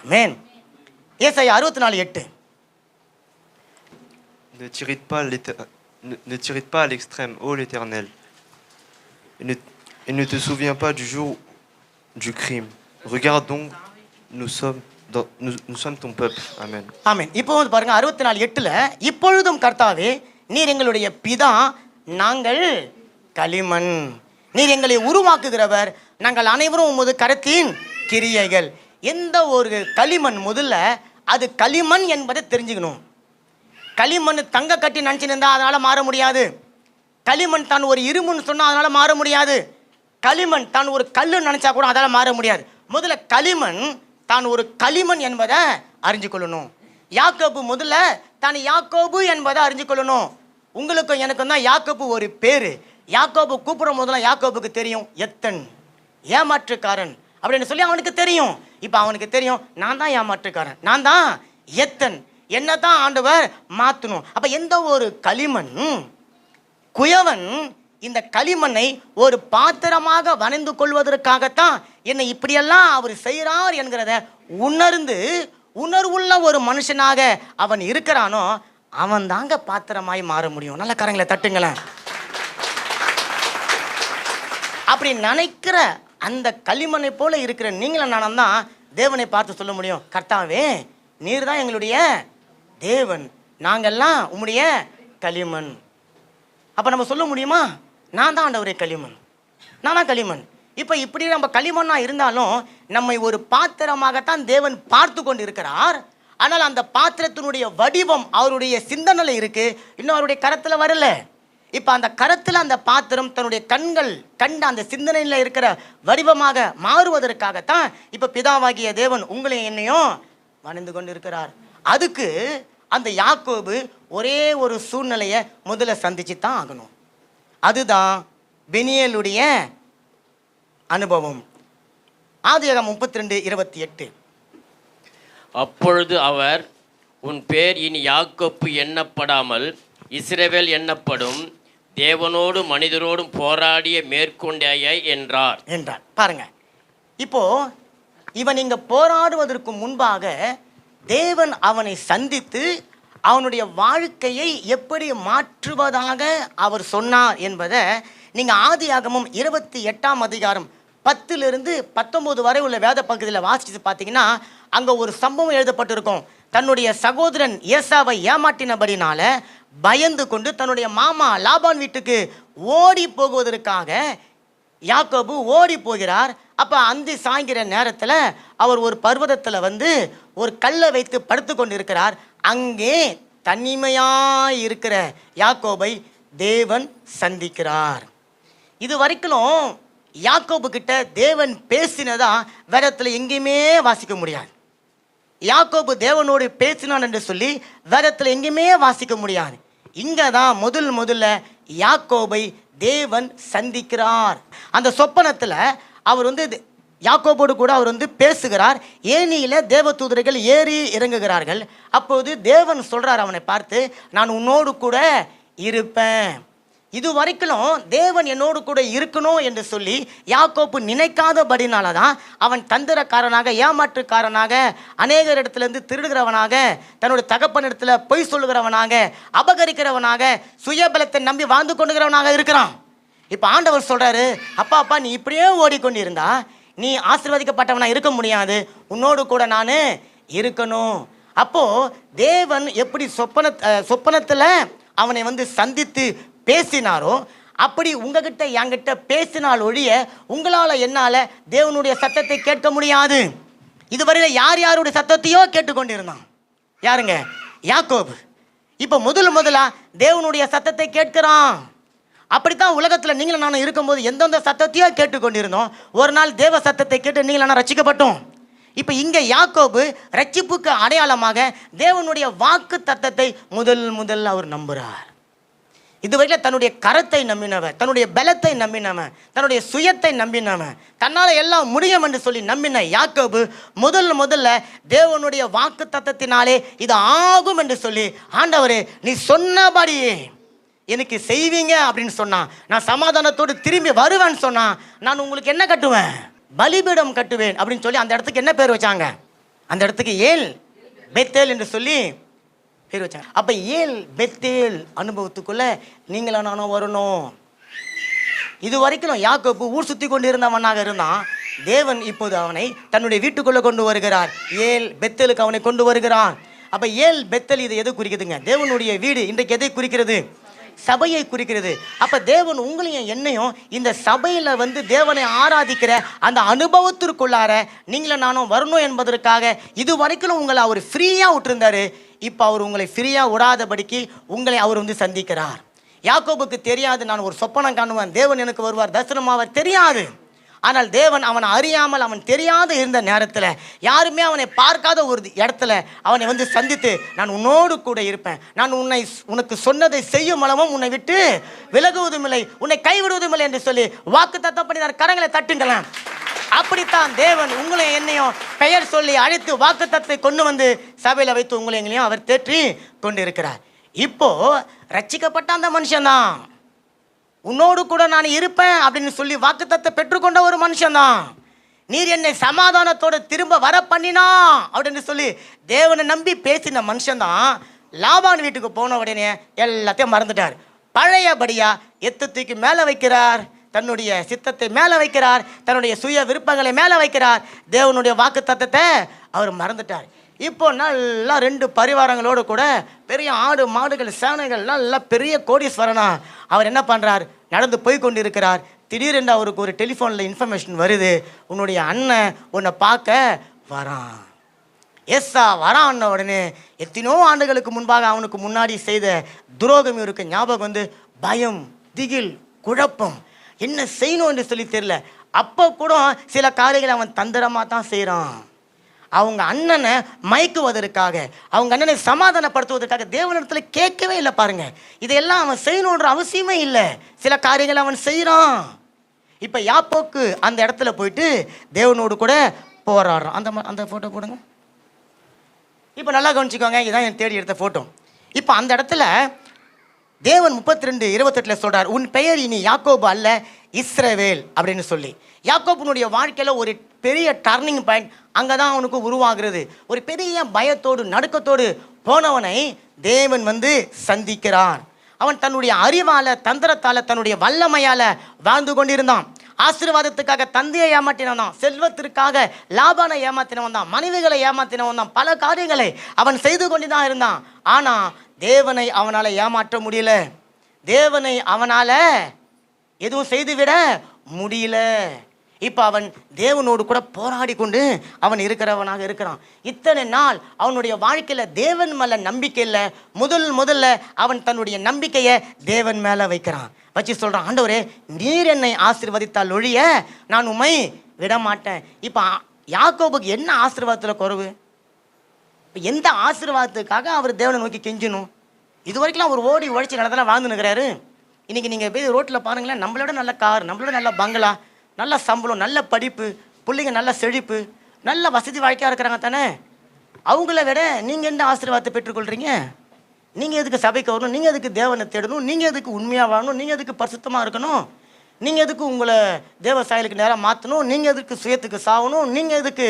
ஆமென். ஏசாயா 64:8. Ne tirez pas à l'extrême, ô l'Éternel, et ne te souviens pas du jour du crime. Regarde donc, nous sommes ton peuple. Amen. ஆமென். இப்போ வந்து பாருங்க 64:8ல, இப்பொழுதும் கர்த்தாவே நீர் எங்களுடைய பிதா, நாங்கள் களிமண், நீர் எங்களை உருவாக்குகிறவர், நாங்கள் அனைவரும் உமது கரத்தின் கிரியைகள். எந்த ஒரு களிமண் முதல்ல அது களிமண் என்பதை தெரிஞ்சுக்கணும். களிமண் தங்க கட்டி நினச்சிருந்தா அதனால் மாற முடியாது. களிமண் தான் ஒரு இரும்புன்னு சொன்னால் அதனால் மாற முடியாது. களிமண் தான் ஒரு கல்லு நினச்சா கூட அதால் மாற முடியாது. முதல்ல களிமண் தான் ஒரு களிமண் என்பதை அறிஞ்சு கொள்ளணும். யாக்கோபு முதல்ல தான் யாக்கோபு என்பதை அறிஞ்சு கொள்ளணும். உங்களுக்கும் எனக்கும் தான் யாக்கோபு ஒரு பேர். யாக்கோபு கூப்பிடும் போதெல்லாம் யாக்கோபுக்கு தெரியும் எத்தன், ஏமாற்றுக்காரன் அப்படின்னு சொல்லி அவனுக்கு தெரியும். இப்போ அவனுக்கு தெரியும் நான் தான் ஏமாற்றுக்காரன், நான் தான் எத்தன், என்ன தான் ஆண்டவர் மாற்றணும். அப்போ எந்த ஒரு களிமண் குயவன் இந்த களிமண்ணை ஒரு பாத்திரமாக வணைந்து கொள்வதற்காகத்தான் என்னை இப்படியெல்லாம் அவர் செய்கிறார் என்கிறத உணர்ந்து உணர்வுள்ள ஒரு மனுஷனாக அவன் இருக்கிறானோ அவன் தாங்க பாத்திரமாய் மாற முடியும். நல்ல கரங்களை தட்டுங்களேன். அப்படி நினைக்கிற அந்த களிமண்ணை போல இருக்கிற நீங்களும் நானும் தான் தேவனை பார்த்து சொல்ல முடியும், கர்த்தாவே நீர் தான் எங்களுடைய தேவன், நாங்கெல்லாம் உம்முடைய களிமண். அப்போ நம்ம சொல்ல முடியுமா, நான் தான் ஆண்டவரே களிமண், நான் தான் களிமண். இப்போ இப்படி நம்ம களிமண்ணா இருந்தாலும் நம்மை ஒரு பாத்திரமாகத்தான் தேவன் பார்த்து கொண்டு இருக்கிறார். ஆனால் அந்த பாத்திரத்தினுடைய வடிவம் அவருடைய சிந்தனையில் இருக்கு, இன்னும் அவருடைய கரத்தில் வரல. இப்போ அந்த கரத்தில் அந்த பாத்திரம் தன்னுடைய கண்கள் கண்ட அந்த சிந்தனையில் இருக்கிற வடிவமாக மாறுவதற்காகத்தான் இப்போ பிதாவாகிய தேவன் உங்களையும் என்னையும் வணைந்து கொண்டு இருக்கிறார். அதுக்கு அந்த யாக்கோபு ஒரே ஒரு சூழ்நிலையை முதல்ல சந்திச்சு தான் ஆகணும். அதுதான் பெனியேலுடைய அனுபவம். ஆதியாகமம் 32:28. அப்பொழுது அவர், உன் பேர் இனி யாக்கோப்பு எண்ணப்படாமல் இஸ்ரவேல் எண்ணப்படும், தேவனோடு மனிதரோடும் போராடிய மேற்கொண்டாய் என்றார். பாருங்க, இப்போ இவன் இங்க போராடுவதற்கு முன்பாக தேவன் அவனை சந்தித்து அவனுடைய வாழ்க்கையை எப்படி மாற்றுவதாக அவர் சொன்னார் என்பதை நீங்க ஆதியாகமம் 28 10-19 வரை உள்ள வேத பகுதியில் வாசிச்சு பார்த்தீங்கன்னா அங்க ஒரு சம்பவம் எழுதப்பட்டிருக்கும். தன்னுடைய சகோதரன் ஏசாவை ஏமாற்றினபடினால பயந்து கொண்டு தன்னுடைய மாமா லாபான் வீட்டுக்கு ஓடி போகுவதற்காக யாக்கோபு ஓடி போகிறார். அப்போ அந்தி சாய்கிற நேரத்தில் அவர் ஒரு பர்வதத்தில் வந்து ஒரு கல்லை வைத்து படுத்து கொண்டு இருக்கிறார். அங்கே தனிமையாக இருக்கிற யாக்கோபை தேவன் சந்திக்கிறார். இது வரைக்கும் யாக்கோபு கிட்ட தேவன் பேசினதா வேதத்தில் எங்கேயுமே வாசிக்க முடியாது. யாக்கோபு தேவனோடு பேசினான் என்று சொல்லி வேதத்தில் எங்கேயுமே வாசிக்க முடியாது. இங்கே தான் முதல்ல யாக்கோபை தேவன் சந்திக்கிறார். அந்த சொப்பனத்தில் அவர் வந்து யாக்கோபோடு கூட அவர் வந்து பேசுகிறார். ஏனியில தேவதூதர்கள் ஏறி இறங்குகிறார்கள். அப்போது தேவன் சொல்றார் அவனை பார்த்து, நான் உன்னோடு கூட இருப்பேன். இது வரைக்கும் தேவன் என்னோடு கூட இருக்கணும் என்று சொல்லி யாக்கோபு நினைக்காதபடினால தான் அவன் தந்திரக்காரனாக, ஏமாற்றுக்காரனாக, அநேகர் இடத்துலேருந்து திருடுகிறவனாக, தன்னுடைய தகப்பன் இடத்துல பொய் சொல்லுகிறவனாக, அபகரிக்கிறவனாக, சுயபலத்தை நம்பி வாழ்ந்து கொண்டுகிறவனாக இருக்கிறான். இப்போ ஆண்டவர் சொல்றாரு, அப்பா நீ இப்படியே ஓடிக்கொண்டிருந்தா நீ ஆசீர்வதிக்கப்பட்டவனா இருக்க முடியாது, உன்னோடு கூட நான் இருக்கணும். அப்போ தேவன் எப்படி சொப்பனத்தில் அவனை வந்து சந்தித்து பேசினாரோ அப்படி உங்ககிட்ட என்கிட்ட பேசினால் ஒழிய உங்களால் என்னால் தேவனுடைய சத்தத்தை கேட்க முடியாது. இதுவரையில் யாருடைய சத்தத்தையோ கேட்டுக்கொண்டிருந்தான். யாருங்க? யாக்கோபு. இப்போ முதலா தேவனுடைய சத்தத்தை கேட்கிறான். அப்படித்தான் உலகத்தில் நீங்களும் நானும் இருக்கும்போது எந்தெந்த சத்தத்தையோ கேட்டுக்கொண்டிருந்தோம். ஒரு நாள் தேவ சத்தத்தை கேட்டு நீங்களும் நான் ரட்சிக்கப்பட்டோம். இப்போ இங்கே யாக்கோபு ரட்சிப்புக்கு அடையாளமாக தேவனுடைய வாக்கு தத்தத்தை முதல் அவர் நம்புகிறார். இதுவரையில் தன்னுடைய கரத்தை நம்பினவன், தன்னுடைய பலத்தை நம்பினவன், தன்னுடைய சுயத்தை நம்பினவன், தன்னால் எல்லாம் முடியும் என்று சொல்லி நம்பின யாக்கோபு முதல்ல தேவனுடைய வாக்கு தத்தத்தினாலே இது ஆகும் என்று சொல்லி, ஆண்டவரே நீ சொன்னபடியே எனக்கு செய்வீங்க அப்படின்னு சொன்னான், நான் சமாதானத்தோடு திரும்பி வருவேன்னு சொன்னான், நான் உங்களுக்கு என்ன கட்டுவேன்? பலிபீடம் கட்டுவேன் அப்படின்னு சொல்லி அந்த இடத்துக்கு என்ன பேர் வச்சாங்க? அந்த இடத்துக்கு ஏல் பெத்தேல் என்று சொல்லி பேர் வச்சாங்க. அப்ப ஏல் பெத்தேல் அனுபவத்துக்குள்ள நீங்களா நானும் வரணும். இது வரைக்கும் யாக்கோபு ஊர் சுத்தி கொண்டு இருந்தவனாக இருந்தான். தேவன் இப்போது அவனை தன்னுடைய வீட்டுக்குள்ள கொண்டு வருகிறார். ஏல் பெத்தேலுக்கு அவனை கொண்டு வருகிறான். அப்ப ஏல் பெத்தேல் இது எது குறிக்குதுங்க? தேவனுடைய வீடு இன்றைக்கு எதை குறிக்கிறது? சபையை குறிக்கிறது. அப்ப தேவன் உங்களையும் என்னையும் இந்த சபையில வந்து தேவனை ஆராதிக்கிற அந்த அனுபவத்திற்குள்ளார நீங்களும் நானும் வரணும் என்பதற்காக இது வரைக்கும் உங்களை அவர் ஃப்ரீயா விட்டுருந்தாரு. இப்போ அவர் உங்களை ஃப்ரீயா விடாதபடிக்கு உங்களை அவர் வந்து சந்திக்கிறார். யாக்கோபுக்கு தெரியாது நான் ஒரு சொப்பனம் காணுவேன், தேவன் எனக்கு வருவார், தரிசனமாவார், தெரியாது. ஆனால் தேவன் அவனை அறியாமல், அவன் தெரியாத இருந்த நேரத்தில், யாருமே அவனை பார்க்காத ஒரு இடத்துல அவனை வந்து சந்தித்து, நான் உன்னோடு கூட இருப்பேன், நான் உனக்கு சொன்னதை செய்யும் அளவும் உன்னை விட்டு விலகுவதும் இல்லை, உன்னை கைவிடுவதும் இல்லை என்று சொல்லி வாக்கு தத்தம் பண்ணினார். கரங்களை தட்டுங்களேன். அப்படித்தான் தேவன் உங்களை என்னையும் பெயர் சொல்லி அழைத்து வாக்கு தத்தை கொண்டு வந்து சபையில் வைத்து உங்களை எங்களையும் அவர் தேற்றி கொண்டு இருக்கிறார். இப்போ ரட்சிக்கப்பட்ட அந்த மனுஷன்தான் உன்னோடு கூட நான் இருப்பேன் அப்படின்னு சொல்லி வாக்குத்தத்தை பெற்றுக்கொண்ட ஒரு மனுஷன்தான். நீர் என்னை சமாதானத்தோட திரும்ப வர பண்ணினா அப்படின்னு சொல்லி தேவனை நம்பி பேசின மனுஷன்தான் லாபான் வீட்டுக்கு போன உடனே எல்லாத்தையும் மறந்துட்டார். பழையபடியா எத்தத்துக்கு மேலே வைக்கிறார், தன்னுடைய சித்தத்தை மேலே வைக்கிறார், தன்னுடைய சுய விருப்பங்களை மேலே வைக்கிறார். தேவனுடைய வாக்குத்தத்தத்தை அவர் மறந்துட்டார். இப்போ நல்லா 2 பரிவாரங்களோடு கூட பெரிய ஆடு மாடுகள் சேனைகள் நல்லா பெரிய கோடீஸ்வரனா அவர் என்ன பண்ணுறார், நடந்து போய் கொண்டு இருக்கிறார். திடீரென்று அவருக்கு ஒரு டெலிஃபோனில் இன்ஃபர்மேஷன் வருது, உன்னுடைய அண்ணன் உன்னை பார்க்க வரான். எஸ்ஸா வரான்ன உடனே எத்தனோ ஆண்டுகளுக்கு முன்பாக அவனுக்கு முன்னாடி செய்த துரோகம் இவருக்கு ஞாபகம் வந்து பயம், திகில், குழப்பம், என்ன செய்யணும் என்று சொல்லி தெரியல. அப்போ கூட சில காரியங்களை அவன் தந்திரமாக தான் செய்கிறான். அவங்க அண்ணனை மயக்குவதற்காக, அவங்க அண்ணனை சமாதானப்படுத்துவதற்காக தேவனிடத்தில் கேட்கவே இல்லை. பாருங்க, இதையெல்லாம் அவன் செய்யணுன்ற அவசியமே இல்லை. சில காரியங்களை அவன் செய்கிறான். இப்போ யாப்போக்கு அந்த இடத்துல போயிட்டு தேவனோடு கூட போராடுறான். அந்த ஃபோட்டோ போடுங்க. இப்போ நல்லா கவனிச்சுக்கோங்க, இதுதான் என் தேடி எடுத்த ஃபோட்டோ. இப்போ அந்த இடத்துல தேவன் 32:28 சொல்கிறார், உன் பெயர் இனி யாக்கோபு அல்ல இஸ்ரவேல் அப்படின்னு சொல்லி. யாக்கோபுனுடைய வாழ்க்கையில் ஒரு பெரிய டர்னிங் பாயிண்ட் அங்கே தான் அவனுக்கு உருவாகிறது. ஒரு பெரிய பயத்தோடு நடுக்கத்தோடு போனவனை தேவன் வந்து சந்திக்கிறான். அவன் தன்னுடைய அறிவால், தந்திரத்தால், தன்னுடைய வல்லமையால் வாழ்ந்து கொண்டிருந்தான். ஆசீர்வாதத்துக்காக தந்தையை ஏமாற்றினவன் தான், செல்வத்திற்காக லாபானை ஏமாற்றினவன் தான், மனைவிகளை ஏமாற்றினவன் தான், பல காரியங்களை அவன் செய்து கொண்டு தான் இருந்தான். ஆனால் தேவனை அவனால் ஏமாற்ற முடியல. தேவனை அவனால் எதுவும் செய்துவிட முடியல. இப்போ அவன் தேவனோடு கூட போராடி கொண்டு அவன் இருக்கிறவனாக இருக்கிறான். இத்தனை நாள் அவனுடைய வாழ்க்கையில் தேவன் மேலே நம்பிக்கை இல்லை. முதல்ல அவன் தன்னுடைய நம்பிக்கையை தேவன் மேலே வைக்கிறான். வச்சு சொல்கிறான், ஆண்டவரே நீர் என்னை ஆசீர்வதித்தால் ஒழிய நான் உம்மை விட மாட்டேன். இப்போ யாக்கோபுக்கு என்ன ஆசீர்வாதத்தில் குறைவு? எந்த ஆசீர்வாதத்துக்காக அவர் தேவனை நோக்கி கெஞ்சணும்? இது வரைக்கும் அவர் ஓடி உழைச்சி நடந்தாலும் வாழ்ந்துனுக்கிறாரு. இன்றைக்கி நீங்கள் போய் ரோட்டில் பாருங்களேன், நம்மளோட நல்ல கார், நம்மளோட நல்ல பங்களா, நல்ல சம்பளம், நல்ல படிப்பு, பிள்ளைங்க நல்ல செழிப்பு, நல்ல வசதி வாழ்க்கையாக இருக்கிறாங்க தானே. அவங்கள விட நீங்கள் எந்த ஆசீர்வாதத்தை பெற்றுக்கொள்கிறீங்க? நீங்கள் எதுக்கு சபைக்கு வரணும்? நீங்கள் எதுக்கு தேவனை தேடணும்? நீங்கள் எதுக்கு உண்மையாக வாழணும்? நீங்கள் எதுக்கு பரிசுத்தமாக இருக்கணும்? நீங்கள் எதுக்கு உங்களை தேவ சாயலுக்கு நேராக மாற்றணும்? நீங்கள் எதுக்கு சுயத்துக்கு சாகணும்? நீங்கள் எதுக்கு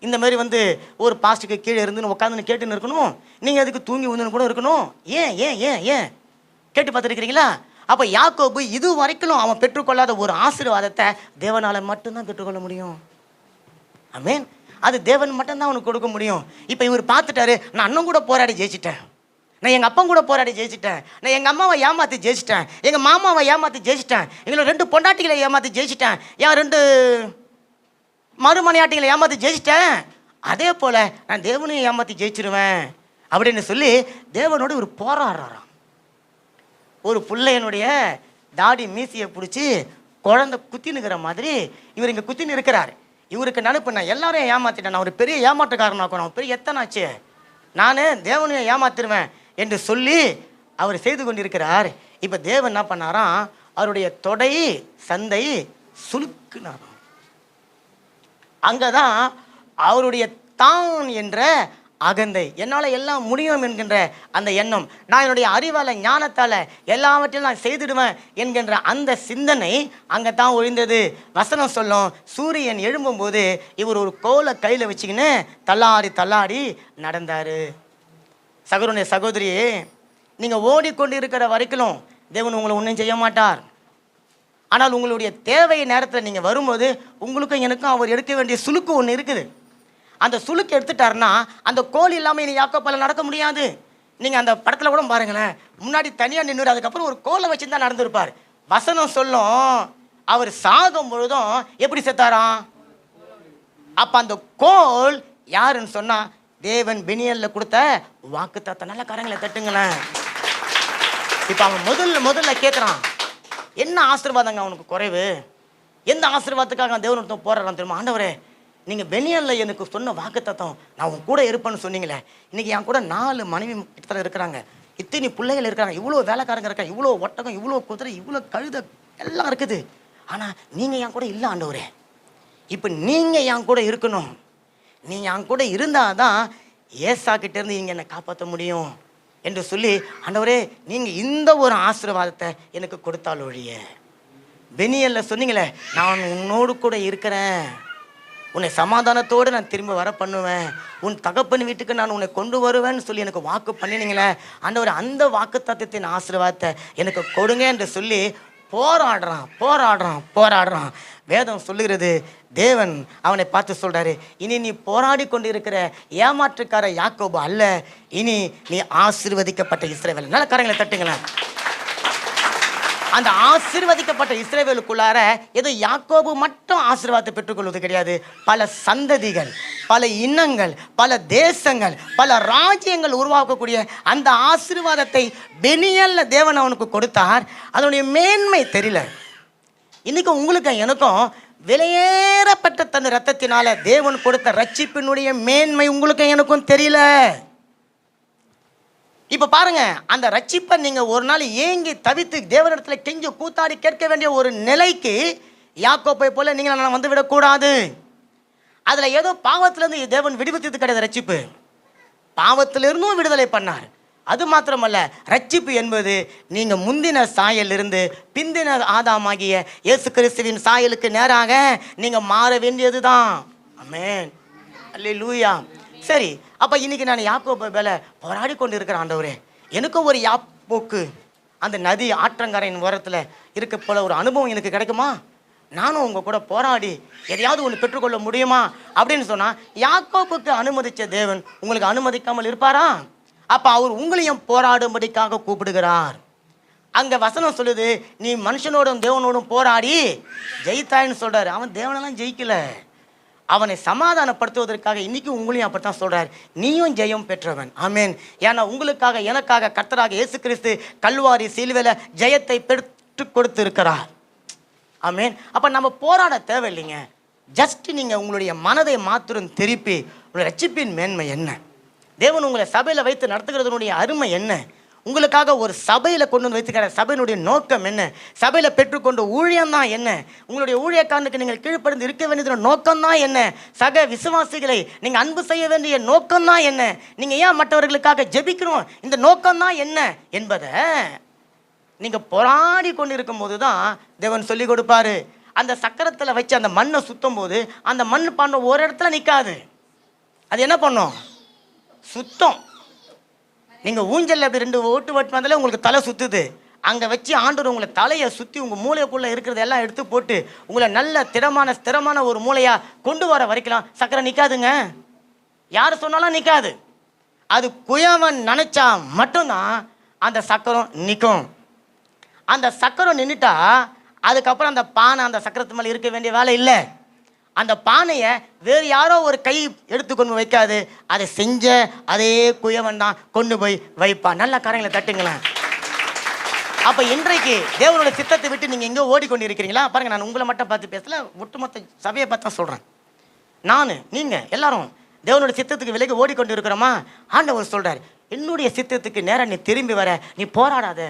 இந்த மாதிரி வந்து ஒரு பாஸ்ட்டுக்கு கீழே இருந்துன்னு உட்காந்துன்னு கேட்டுன்னு இருக்கணும்? நீங்கள் எதுக்கு தூங்கி வந்துன்னு கூட இருக்கணும்? ஏன் ஏன் ஏன் ஏன் கேட்டு பார்த்துருக்கிறீங்களா? அப்போ யாக்கோபு இது வரைக்கும் அவன் பெற்றுக்கொள்ளாத ஒரு ஆசீர்வாதத்தை தேவனால் மட்டும்தான் பெற்றுக்கொள்ள முடியும். ஆமென். அது தேவன் மட்டும்தான் அவனுக்கு கொடுக்க முடியும். இப்போ இவர் பார்த்துட்டாரு, நான் அண்ணன் கூட போராடி ஜெயிச்சிட்டேன், நான் எங்கள் அப்பா கூட போராடி ஜெயிச்சிட்டேன், நான் எங்கள் அம்மாவை ஏமாற்றி ஜெயிச்சிட்டேன், எங்கள் மாமாவை ஏமாற்றி ஜெயிச்சிட்டேன், எங்களை 2 பொண்டாட்டிகளை ஏமாற்றி ஜெயிச்சிட்டேன், என் 2 மறுமனையாட்டிகளை ஏமாற்றி ஜெயிச்சிட்டேன், அதே போல் நான் தேவனையும் ஏமாற்றி ஜெயிச்சிருவேன் அப்படின்னு சொல்லி தேவனோடு ஒரு போராடுறாராம். ஒரு பிள்ளையனுடைய தாடி மீசியை பிடிச்சி குழந்தை குத்தினுக்கிற மாதிரி இவர் இங்கே குத்தின்னு இருக்கிறார். இவருக்கு நினைப்பு, நான் எல்லாரையும் ஏமாற்றிட்டேன், நான் ஒரு பெரிய ஏமாற்றுக்காரனாக்கணும், நான் பெரிய எத்தனாச்சு, நான் தேவனையும் ஏமாத்திடுவேன் என்று சொல்லி அவர் செய்து கொண்டிருக்கிறார். இப்போ தேவன் என்ன பண்ணாராம், அவருடைய தொடை சந்தை சுலுக்குனாராம். அங்கே தான் அவருடைய தான் என்ற அகந்தை, என்னால் எல்லாம் முடியும் என்கின்ற அந்த எண்ணம், நான் என்னுடைய அறிவால் ஞானத்தால் எல்லாவற்றையும் நான் செய்திடுவேன் என்கின்ற அந்த சிந்தனை அங்கே தான் ஒழிந்தது. வசனம் சொல்லும், சூரியன் எழும்பும்போது இவர் ஒரு கோலை கையில் வச்சுக்கின்னு தள்ளாடி தள்ளாடி நடந்தார். சகோதரனே சகோதரியே, நீங்கள் ஓடிக்கொண்டு இருக்கிற வரைக்கும் தேவன் உங்களை ஒன்றும் செய்ய மாட்டார். ஆனால் உங்களுடைய தேவை நேரத்தில் நீங்கள் வரும்போது உங்களுக்கும் எனக்கும் அவர் எடுக்க வேண்டிய சுலுக்கு ஒன்று இருக்குது. அந்த சுலுக்கு எடுத்துட்டாருன்னா அந்த கோல் இல்லாமல் இனி யாக்கோபால நடக்க முடியாது. நீங்கள் அந்த படத்தில் கூட பாருங்களேன், முன்னாடி தனியாக நின்று அதுக்கப்புறம் ஒரு கோலை வச்சு தான் நடந்திருப்பார். வசனம் சொல்லும், அவர் சாகும் பொழுதும் எப்படி செத்தாராம்? அப்போ அந்த கோல் யாருன்னு சொன்னால் தேவன் பெனியலில் கொடுத்த வாக்கு தத்த. நல்ல கரங்களை தட்டுங்களேன். இப்போ அவன் முதல்ல கேட்குறான், என்ன ஆசீர்வாதங்க அவனுக்கு குறைவு? எந்த ஆசீர்வாதத்துக்காக தேவன் ஒருத்தன் போராடுறான் தெரியுமா? ஆண்டவரே, நீங்கள் பெனியலில் எனக்கு சொன்ன வாக்கு தத்தம், நான் உன் கூட இருப்பேன்னு சொன்னீங்களே, இன்றைக்கி என் கூட 4 மனைவி கிட்டத்தில் இருக்கிறாங்க, இத்தனை பிள்ளைகள் இருக்கிறாங்க, இவ்வளோ வேலைக்காரங்க இருக்காங்க, இவ்வளோ ஒட்டகம், இவ்வளோ குதிரை, இவ்வளோ கழுதை எல்லாம் இருக்குது. ஆனால் நீங்கள் என் கூட இல்லை ஆண்டவரே. இப்போ நீங்கள் என் கூட இருக்கணும். நீங்கள் என் கூட இருந்தால் தான் ஏசா கிட்டேருந்து இங்கே என்னை காப்பாற்ற முடியும் என்று சொல்லி, ஆண்டவரே நீங்கள் இந்த ஒரு ஆசீர்வாதத்தை எனக்கு கொடுத்தால் ஒழிய, பெனியல்ல சொன்னீங்களே, நான் உன்னோடு கூட இருக்கிறேன், உன்னை சமாதானத்தோடு நான் திரும்ப வர பண்ணுவேன், உன் தகப்பன் வீட்டுக்கு நான் உன்னை கொண்டு வருவேன்னு சொல்லி எனக்கு வாக்கு பண்ணினீங்களே, ஆண்டவரே அந்த வாக்கு தத்துவத்தின் ஆசீர்வாதத்தை எனக்கு கொடுங்க என்று சொல்லி போராடுறான். வேதம் சொல்லுகிறது, தேவன் அவனை பார்த்து சொல்றாரு, இனி நீ போராடி கொண்டு இருக்கிற ஏமாற்றுக்கார யாக்கோபு அல்ல, இனி நீ ஆசீர்வதிக்கப்பட்ட இஸ்ரவேல். நல்ல கரங்களை தட்டுங்களேன். அந்த ஆசீர்வதிக்கப்பட்ட இஸ்ரவேலுக்குள்ளார ஏதோ யாக்கோபு மட்டும் ஆசீர்வாதத்தை பெற்றுக்கொள்வது கிடையாது. பல சந்ததிகள், பல இனங்கள், பல தேசங்கள், பல ராஜ்யங்கள் உருவாக்கக்கூடிய அந்த ஆசீர்வாதத்தை பெனியல்ல தேவன் அவனுக்கு கொடுத்தார். அதனுடைய மேன்மை தெரியல. இன்னைக்கு உங்களுக்கு எனக்கும் விலையேறப்பட்ட தன் ரத்தத்தினால தேவன் கொடுத்த ரட்சிப்பினுடைய மேன்மை உங்களுக்கு எனக்கும் தெரியல. இப்போ பாருங்க, அந்த ரட்சிப்பை நீங்கள் ஒரு நாள் ஏங்கி தவித்து தேவனிடத்தில் கெஞ்சி கூத்தாடி கேட்க வேண்டிய ஒரு நிலைக்கு யாக்கோப்பை போல நீங்கள் நான் வந்து விடக்கூடாது. அதில் ஏதோ பாவத்திலேருந்து தேவன் விடுவித்தது கிடையாது. ரட்சிப்பு பாவத்திலிருந்தும் விடுதலை பண்ணார். அது மாத்திரமல்ல, ரட்சிப்பு என்பது நீங்கள் முந்தின சாயலிருந்து பிந்தின ஆதாமாகிய இயேசு கிறிஸ்துவின் சாயலுக்கு நேராக நீங்கள் மாற வேண்டியது தான். ஆமென், அல்லேலூயா. சரி, அப்போ இன்னைக்கு நான் யாக்கோபு மேலே போராடி கொண்டு இருக்கிறேன். ஆண்டவரே, எனக்கும் ஒரு யாப்போக்கு அந்த நதி ஆற்றங்கரையின் ஓரத்தில் இருக்க போல ஒரு அனுபவம் எனக்கு கிடைக்குமா? நானும் உங்கள் கூட போராடி எதையாவது ஒன்று பெற்றுக்கொள்ள முடியுமா அப்படின்னு சொன்னால், யாக்கோபுக்கு அனுமதித்த தேவன் உங்களுக்கு அனுமதிக்காமல் இருப்பாரா? அப்போ அவர் உங்களையும் போராடும்படிக்காக கூப்பிடுகிறார். அங்கே வசனம் சொல்லுது, நீ மனுஷனோடும் தேவனோடும் போராடி ஜெயித்தாயின்னு சொல்கிறார். அவன் தேவனெல்லாம் ஜெயிக்கல, அவனை சமாதானப்படுத்துவதற்காக இன்னைக்கு உங்களையும் அப்படித்தான் சொல்றார், நீயும் ஜெயம் பெற்றவன். ஆமேன். ஏன்னா உங்களுக்காக எனக்காக கர்த்தராக இயேசு கிறிஸ்து கல்வாரி சிலுவையில ஜெயத்தை பெற்று கொடுத்து இருக்கிறார். ஆமேன். அப்ப நம்ம போராட தேவையில்லைங்க. ஜஸ்ட் நீங்க உங்களுடைய மனதை மாத்திரம் திருப்பி உங்களுடைய ரட்சிப்பின் மேன்மை என்ன, தேவன் உங்களை சபையில வைத்து நடத்துகிறதுனுடைய அருமை என்ன, உங்களுக்காக ஒரு சபையில் கொண்டு வந்து வைத்துக்கிற சபையினுடைய நோக்கம் என்ன, சபையில் பெற்றுக்கொண்ட ஊழியம்தான் என்ன, உங்களுடைய ஊழியக்காரனுக்கு நீங்கள் கீழ்ப்படிந்து இருக்க வேண்டியது நோக்கம்தான் என்ன, சக விசுவாசிகளை நீங்கள் அன்பு செய்ய வேண்டிய நோக்கம்தான் என்ன, நீங்கள் ஏன் மற்றவர்களுக்காக ஜெபிக்கணும் இந்த நோக்கம்தான் என்ன என்பதை நீங்கள் போராடி கொண்டு இருக்கும் போது தான் தேவன் சொல்லி கொடுப்பாரு. அந்த சக்கரத்தில் வச்சு அந்த மண்ணை சுத்தும் போது அந்த மண் பண்ண ஒரு இடத்துல நிற்காது, அது என்ன பண்ணும்? சுத்தம். நீங்கள் ஊஞ்சலில் அப்படி 2 ஓட்டு வந்தாலே உங்களுக்கு தலை சுற்றுது. அங்கே வச்சு ஆண்டவர் உங்களை தலையை சுற்றி உங்கள் மூளைக்குள்ளே இருக்கிறத எல்லாம் எடுத்து போட்டு உங்களை நல்ல ஸ்திரமான ஒரு மூளையாக கொண்டு வர வரைக்கலாம் சக்கரை நிற்காதுங்க. யார் சொன்னாலும் நிற்காது. அது குயவன் நினச்சா மட்டும்தான் அந்த சக்கரம் நிற்கும். அந்த சக்கரம் நின்றுட்டா அதுக்கப்புறம் அந்த பானை அந்த சக்கரத்து மேலே இருக்க வேண்டிய வேலை இல்லை. அந்த பானையை வேறு யாரோ ஒரு கை எடுத்துக்கொண்டு வைக்காது, அதை செஞ்ச அதே குயவன் தான் கொண்டு போய் வைப்பான். நல்ல கரைகளை தட்டுங்களேன். அப்போ இன்றைக்கு தேவனுடைய சித்தத்தை விட்டு நீங்கள் எங்கேயோ ஓடிக்கொண்டு இருக்கிறீங்களா? பாருங்கள், நான் உங்களை மட்டும் பார்த்து பேசல, ஒட்டுமொத்த சபையை பார்த்து தான் சொல்கிறேன். நான் நீங்கள் எல்லாரும் தேவனுடைய சித்தத்துக்கு விலகி ஓடிக்கொண்டு இருக்கிறோமா? ஆண்டவர் சொல்கிறார், என்னுடைய சித்தத்துக்கு நேரம் நீ திரும்பி வர, நீ போராடாத,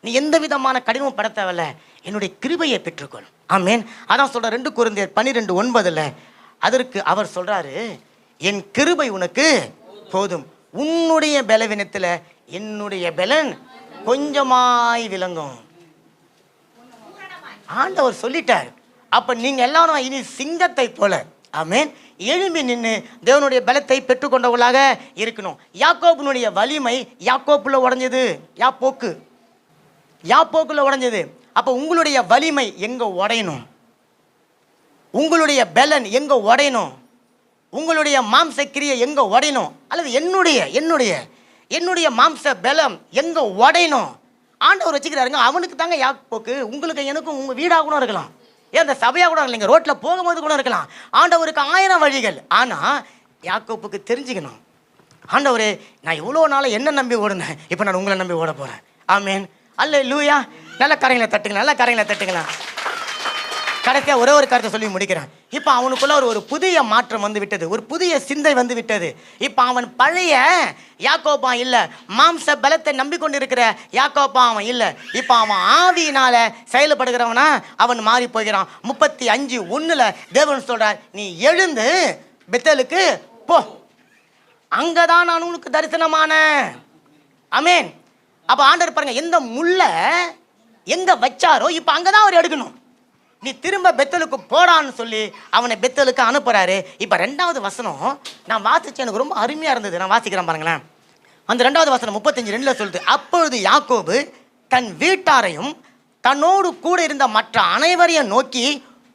நீ எந்த விதமான கடினமும் பட தேவையில்ல, என்னுடைய கிருபையை பெற்றுக்கொள். ஆமேன். அதான் சொல்ற 2 கொரிந்தியர் 12:9 அதற்கு அவர் சொல்றாரு, என் கிருபை உனக்கு போதும், உன்னுடைய பலவீனத்தில் என்னுடைய பலன் கொஞ்சமாய் விளங்கும். ஆண்டவர் சொல்லிட்டார். அப்ப நீங்க எல்லாரும் இனி சிங்கத்தை போல, ஆமேன், எழும்பி நின்று தேவனுடைய பலத்தை பெற்றுக்கொண்டவர்களாக இருக்கணும். யாக்கோபுனுடைய வலிமை யாக்கோப்புல உடைஞ்சது, யாப்போக்குள்ள உடைஞ்சது. அப்போ உங்களுடைய வலிமை எங்க உடையணும்? உங்களுடைய பலன் எங்க உடையணும்? உங்களுடைய மாம்ச கிரியை எங்க உடையணும்? அல்லது என்னுடைய மாம்ச பலம் எங்க உடையணும்? ஆண்டவர் வச்சுக்கிறாருங்க. அவனுக்கு தாங்க யாப்போக்கு. உங்களுக்கு எனக்கும் உங்க வீடாக கூட இருக்கலாம், ஏன் அந்த சபையாக கூட இல்லைங்க, ரோட்டில் போகும்போது கூட இருக்கலாம். ஆண்டவருக்கு 1000 வழிகள். ஆனால் யாக்கோப்புக்கு தெரிஞ்சுக்கணும், ஆண்டவரே நான் இவ்வளோ நாள் என்ன நம்பி ஓடுனேன், இப்போ நான் உங்களை நம்பி ஓட போகிறேன். ஆமேன், அல்லேலூயா. நல்ல கரைகளை தட்டுங்களா. கடைசியாக ஒரே ஒரு கருத்தை சொல்லி முடிக்கிறேன். இப்போ அவனுக்குள்ள ஒரு புதிய மாற்றம் வந்து விட்டது, ஒரு புதிய சிந்தை வந்து விட்டது. இப்போ அவன் பழைய யாக்கோபா இல்லை, மாம்ச பலத்தை நம்பிக்கொண்டு இருக்கிற யாக்கோபா அவன் இல்லை. இப்போ அவன் ஆவியினால செயல்படுகிறவனா அவன் மாறி போகிறான். 35:1 தேவன் சொல்றார், நீ எழுந்து பெத்தேலுக்கு போ, அங்கதான் நான் உனக்கு தரிசனமான. ஆமென். அப்ப ஆண்டவர் பாருங்க, எந்த முள்ளை எங்க வச்சாரோ இப்ப அங்கதான் அவர் எடுக்கணும். நீ திரும்ப பெத்தலுக்கு போடான்னு சொல்லி அவனை பெத்தலுக்கு அனுப்புறாரு. இப்ப 2வது வசனம் நான் வாசிச்சேன், எனக்கு ரொம்ப அருமையா இருந்தது. நான் வாசிக்கிறேன் பாருங்களேன். அந்த 2வது வசனம் 35:2 சொல்லுது, அப்பொழுது யாக்கோபு தன் வீட்டாரையும் தன்னோடு கூட இருந்த மற்ற அனைவரையும் நோக்கி,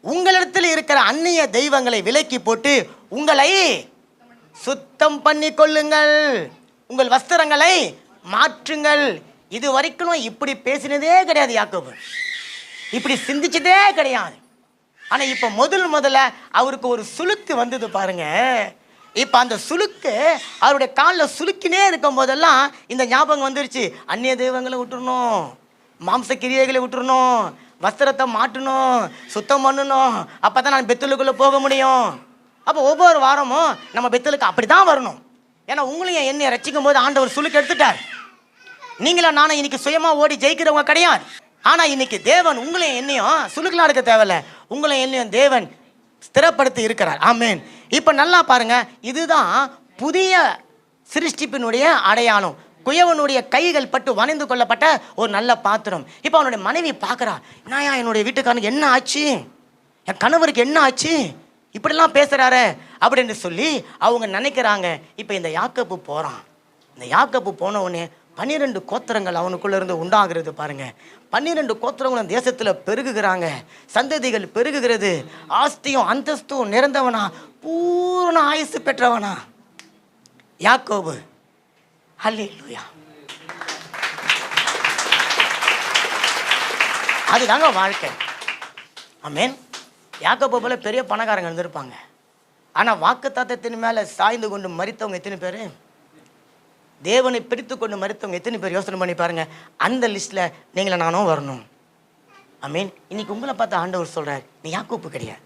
உங்களிடத்தில் இருக்கிற அந்நிய தெய்வங்களை விலக்கி போட்டு உங்களை சுத்தம் பண்ணி கொள்ளுங்கள், உங்கள் வஸ்திரங்களை மாற்றுங்கள். இது வரைக்கும் இப்படி பேசினதே கிடையாது யாக்கோபு, இப்படி சிந்திச்சதே கிடையாது. ஆனா இப்ப முதல்ல அவருக்கு ஒரு சுளுக்கு வந்தது பாருங்க. இப்ப அந்த சுளுக்கு அவருடைய காலில் சுளுக்கினே இருக்கும் போதெல்லாம் இந்த ஞாபகம் வந்துருச்சு, அந்நிய தெய்வங்களை விட்டுறணும், மாம்ச கிரியைகளை விட்டுறணும், வஸ்திரத்தை மாட்டணும், சுத்தம் பண்ணணும், அப்பதான் நான் பெத்தலுக்குள்ள போக முடியும். அப்போ ஒவ்வொரு வாரமும் நம்ம பெத்தலுக்கு அப்படிதான் வரணும். ஏன்னா உங்களையும் என்னை ரசிக்கும் போது ஆண்டவர் சுளுக்கு எடுத்துட்டார். நீங்களா நானும் இன்னைக்கு சுயமா ஓடி ஜெயிக்கிறவங்க கிடையாது. ஆனா இன்னைக்கு தேவன் உங்களையும் என்னையும் சுளுக்கெல்லாம் எடுக்க தேவையில்ல, உங்களையும் என்னையும் தேவன் ஸ்திரப்படுத்தி இருக்கிறார். ஆமென். இப்ப நல்லா பாருங்க, இதுதான் புதிய சிருஷ்டிப்பினுடைய அடையாளம். குயவனுடைய கைகள் பட்டு வணைந்து கொள்ளப்பட்ட ஒரு நல்ல பாத்திரம். இப்ப அவனுடைய மனைவி பார்க்கறா, என்னையா என்னுடைய வீட்டுக்காரனுக்கு என்ன ஆச்சு, என் கணவருக்கு என்ன ஆச்சு, இப்படிலாம் பேசுறாரு அப்படின்னு சொல்லி அவங்க நினைக்கிறாங்க. இப்ப இந்த யாக்கோபு போறான். இந்த யாக்கோபு போன உடனே 12 கோத்திரங்கள் அவனுக்குள்ள இருந்து உண்டாகிறது பாருங்க. 12 கோத்திரங்களும் தேசத்துல பெருகுகிறாங்க, சந்ததிகள் பெருகுகிறது, ஆஸ்தியும் அந்தஸ்தும் நிறைந்தவனா, பூர்ண ஆயுசு பெற்றவனா யாக்கோபு. ஹல்லேலூயா. அதுதாங்க வாழ்க்கை. ஆமென். யாக்கோபு போல பெரிய பணக்காரங்க இருந்திருப்பாங்க. ஆனா வாக்குத்தத்தத்தின் மேல சாய்ந்து கொண்டு மரித்தவங்க எத்தனை பேரு, தேவனை பிடித்து கொண்டு மரித்தவங்க எத்தனை பேர், யோசனை பண்ணி பாருங்க. அந்த லிஸ்ட்ல நீங்கள நானும் வரணும். ஆமென். இன்னைக்கு உங்களை பார்த்து ஆண்டவர் சொல்றார், நீ யாக்கோபு கிடையாது,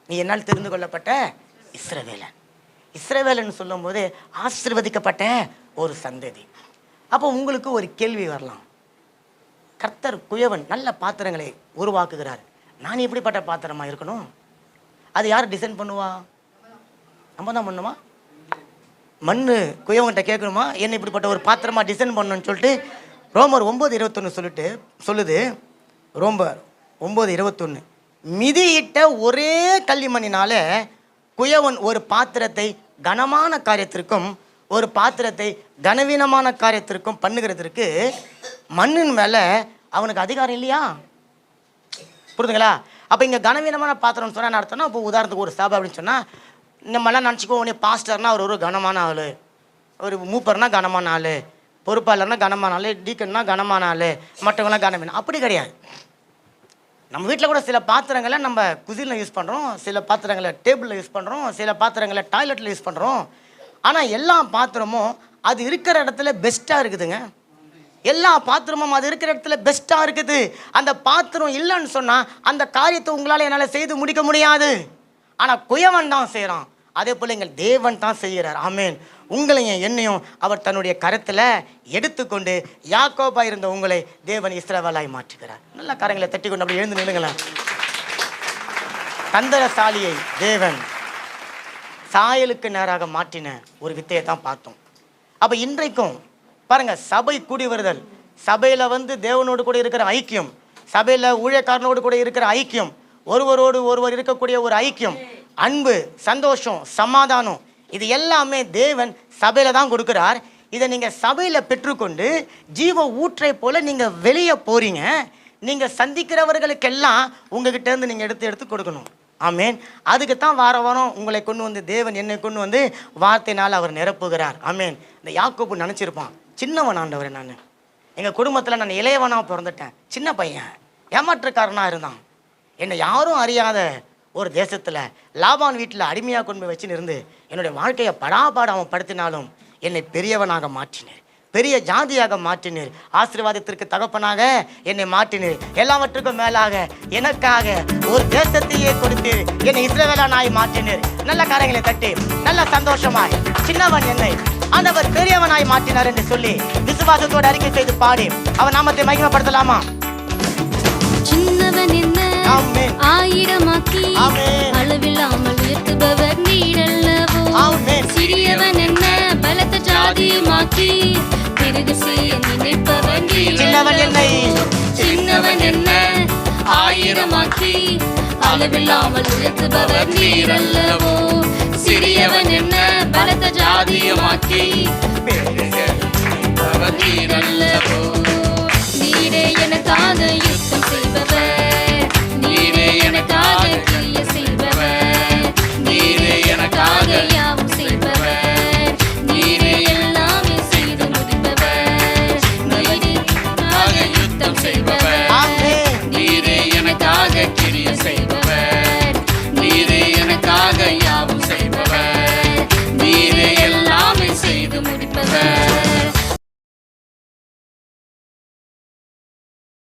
நீ என்னால் தெரிந்து கொள்ளப்பட்ட இஸ்ரவேலன். இஸ்ரவேலன் சொல்லும் போது ஆசீர்வதிக்கப்பட்ட ஒரு சந்ததி. அப்போ உங்களுக்கு ஒரு கேள்வி வரலாம், கர்த்தர் குயவன் நல்ல பாத்திரங்களை உருவாக்குகிறார், நான் எப்படிப்பட்ட பாத்திரமா இருக்கணும்? அது யார் டிசைன் பண்ணுவா? நம்ம தான் பண்ணுமா? மண்ணு குயவன்கிட்ட கேட்கணுமா என்ன இப்படிப்பட்ட ஒரு பாத்திரமா டிசைன் பண்ணணும்னு சொல்லிட்டு? ரோமர் 9:21 சொல்லுது. ரோமர் 9:21, மிதியிட்ட ஒரே களிமண்ணினால குயவன் ஒரு பாத்திரத்தை கனமான காரியத்திற்கும் ஒரு பாத்திரத்தை கனவீனமான காரியத்திற்கும் பண்ணுகிறதுக்கு மண்ணின் மேல அவனுக்கு அதிகாரம் இல்லையா? புரியுதுங்களா? அப்போ இங்கே கனவீனமான பாத்திரம்னு சொன்னால் என்ன அர்த்தம்னா, இப்போ உதாரணத்துக்கு ஒரு சபை அப்படின்னு சொன்னால் நம்மளாம் நினச்சிக்கோ, உடனே பாஸ்டர்னா அவர் ஒரு கனமான ஆள், ஒரு மூப்பர்னா கனமான ஆள், பொறுப்பாளர்னா கனமான ஆள், டீக்கன்னா கனமான ஆள், மற்றவங்களாம் கனவீனம். அப்படி கிடையாது. நம்ம வீட்டில் கூட சில பாத்திரங்களை நம்ம குசினில் யூஸ் பண்ணுறோம், சில பாத்திரங்களை டேபிளில் யூஸ் பண்ணுறோம், சில பாத்திரங்களை டாய்லெட்டில் யூஸ் பண்ணுறோம். ஆனால் எல்லா பாத்திரமும் அது இருக்கிற இடத்துல பெஸ்ட்டாக இருக்குதுங்க. எல்லா பாத்திரமும் அது இருக்கிற இடத்துல பெஸ்ட்டாக இருக்குது. அந்த பாத்திரம் இல்லைன்னு சொன்னால் அந்த காரியத்தை உங்களால் என்னால் செய்து முடிக்க முடியாது. ஆனால் குயவன் தான் செய்கிறான். அதே போல் எங்கள் தேவன் தான் செய்கிறார். ஆமென். உங்களையும் என்னையும் அவர் தன்னுடைய கரத்தில் எடுத்துக்கொண்டு யாக்கோபா இருந்த உங்களை தேவன் இஸ்ரவேலாய் மாற்றுகிறார். நல்ல காரியங்களை தட்டி கொண்டு அப்படி எழுந்து நில்லுங்களேன். தந்திரசாலியை தேவன் சாயலுக்கு நேராக மாற்றின ஒரு வித்தையை தான் பார்த்தோம். அப்போ இன்றைக்கும் பாருங்க, சபை கூடி வருதல், சபையில் தேவனோடு கூட இருக்கிற ஐக்கியம், சபையில் ஊழியக்காரனோடு கூட இருக்கிற ஐக்கியம், ஒருவரோடு ஒருவர் இருக்கக்கூடிய ஒரு ஐக்கியம், அன்பு, சந்தோஷம், சமாதானம், இது எல்லாமே தேவன் சபையில் தான் கொடுக்குறார். இதை நீங்கள் சபையில் பெற்றுக்கொண்டு ஜீவ ஊற்றை போல் நீங்கள் வெளியே போகிறீங்க. நீங்கள் சந்திக்கிறவர்களுக்கெல்லாம் உங்ககிட்ட இருந்து நீங்கள் எடுத்து கொடுக்கணும். ஆமேன். அதுக்கு தான் வாரம் உங்களை கொண்டு வந்து தேவன் என்னை கொண்டு வந்து வார்த்தையினால் அவர் நிரப்புகிறார். ஆமேன். இந்த யாக்கோபு நினச்சிருப்பான், சின்னவன் ஆண்டவரே, நான் எங்கள் குடும்பத்தில் நான் இளையவனாக பிறந்துட்டேன், சின்ன பையன், ஏமாற்றுக்காரனாக இருந்தான், என்னை யாரும் அறியாத ஒரு தேசத்தில் லாபான் வீட்டில் அடிமையாக கொண்டு போய் வச்சுன்னு இருந்து என்னுடைய வாழ்க்கையை படாபாடாமல் படுத்தினாலும் என்னை பெரியவனாக மாற்றினீர், பெரிய ஜாதியாக மாற்றினீர், ஆசீர்வாதத்திற்கு தகப்பனாக என்னை மாற்றினீர், எல்லாவற்றுக்கும் மேலாக எனக்காக ஒரு தேசத்தையே கொடுத்து என்னை இஸ்ரவேலனாய் மாற்றினீர். நல்ல காரியங்களை தட்டி நல்ல சந்தோஷமாய் சின்னவன் என்னை ஆண்டவர் பெரியவனாய் மாற்றினார் என்று சொல்லி விசுவாசத்தோடு அறிக்கை செய்து பாடி அவன் நாமத்தை மகிமைப்படுத்தலாமா? சின்னவன் என்ன ஆயிரமாக்கி அளவில்லாமல் உயர்த்துபவர் நீரல்லவோ. சிறியவன் என்ன பலத்த ஜாதியுமாக்கி பெருக செய்ய சின்னவன் என்னை சின்னவன் என்ன ஆயிரமாக்கி அளவில்லாமல் உயர்த்துபவர் நீர் அல்லவோ. சிறியவன் என்ன பலத்த ஜாதியமாக்கி பெரியவர் நீர் அல்லவோ. நீரே எனக்காக யுத்தம் செய்பவர்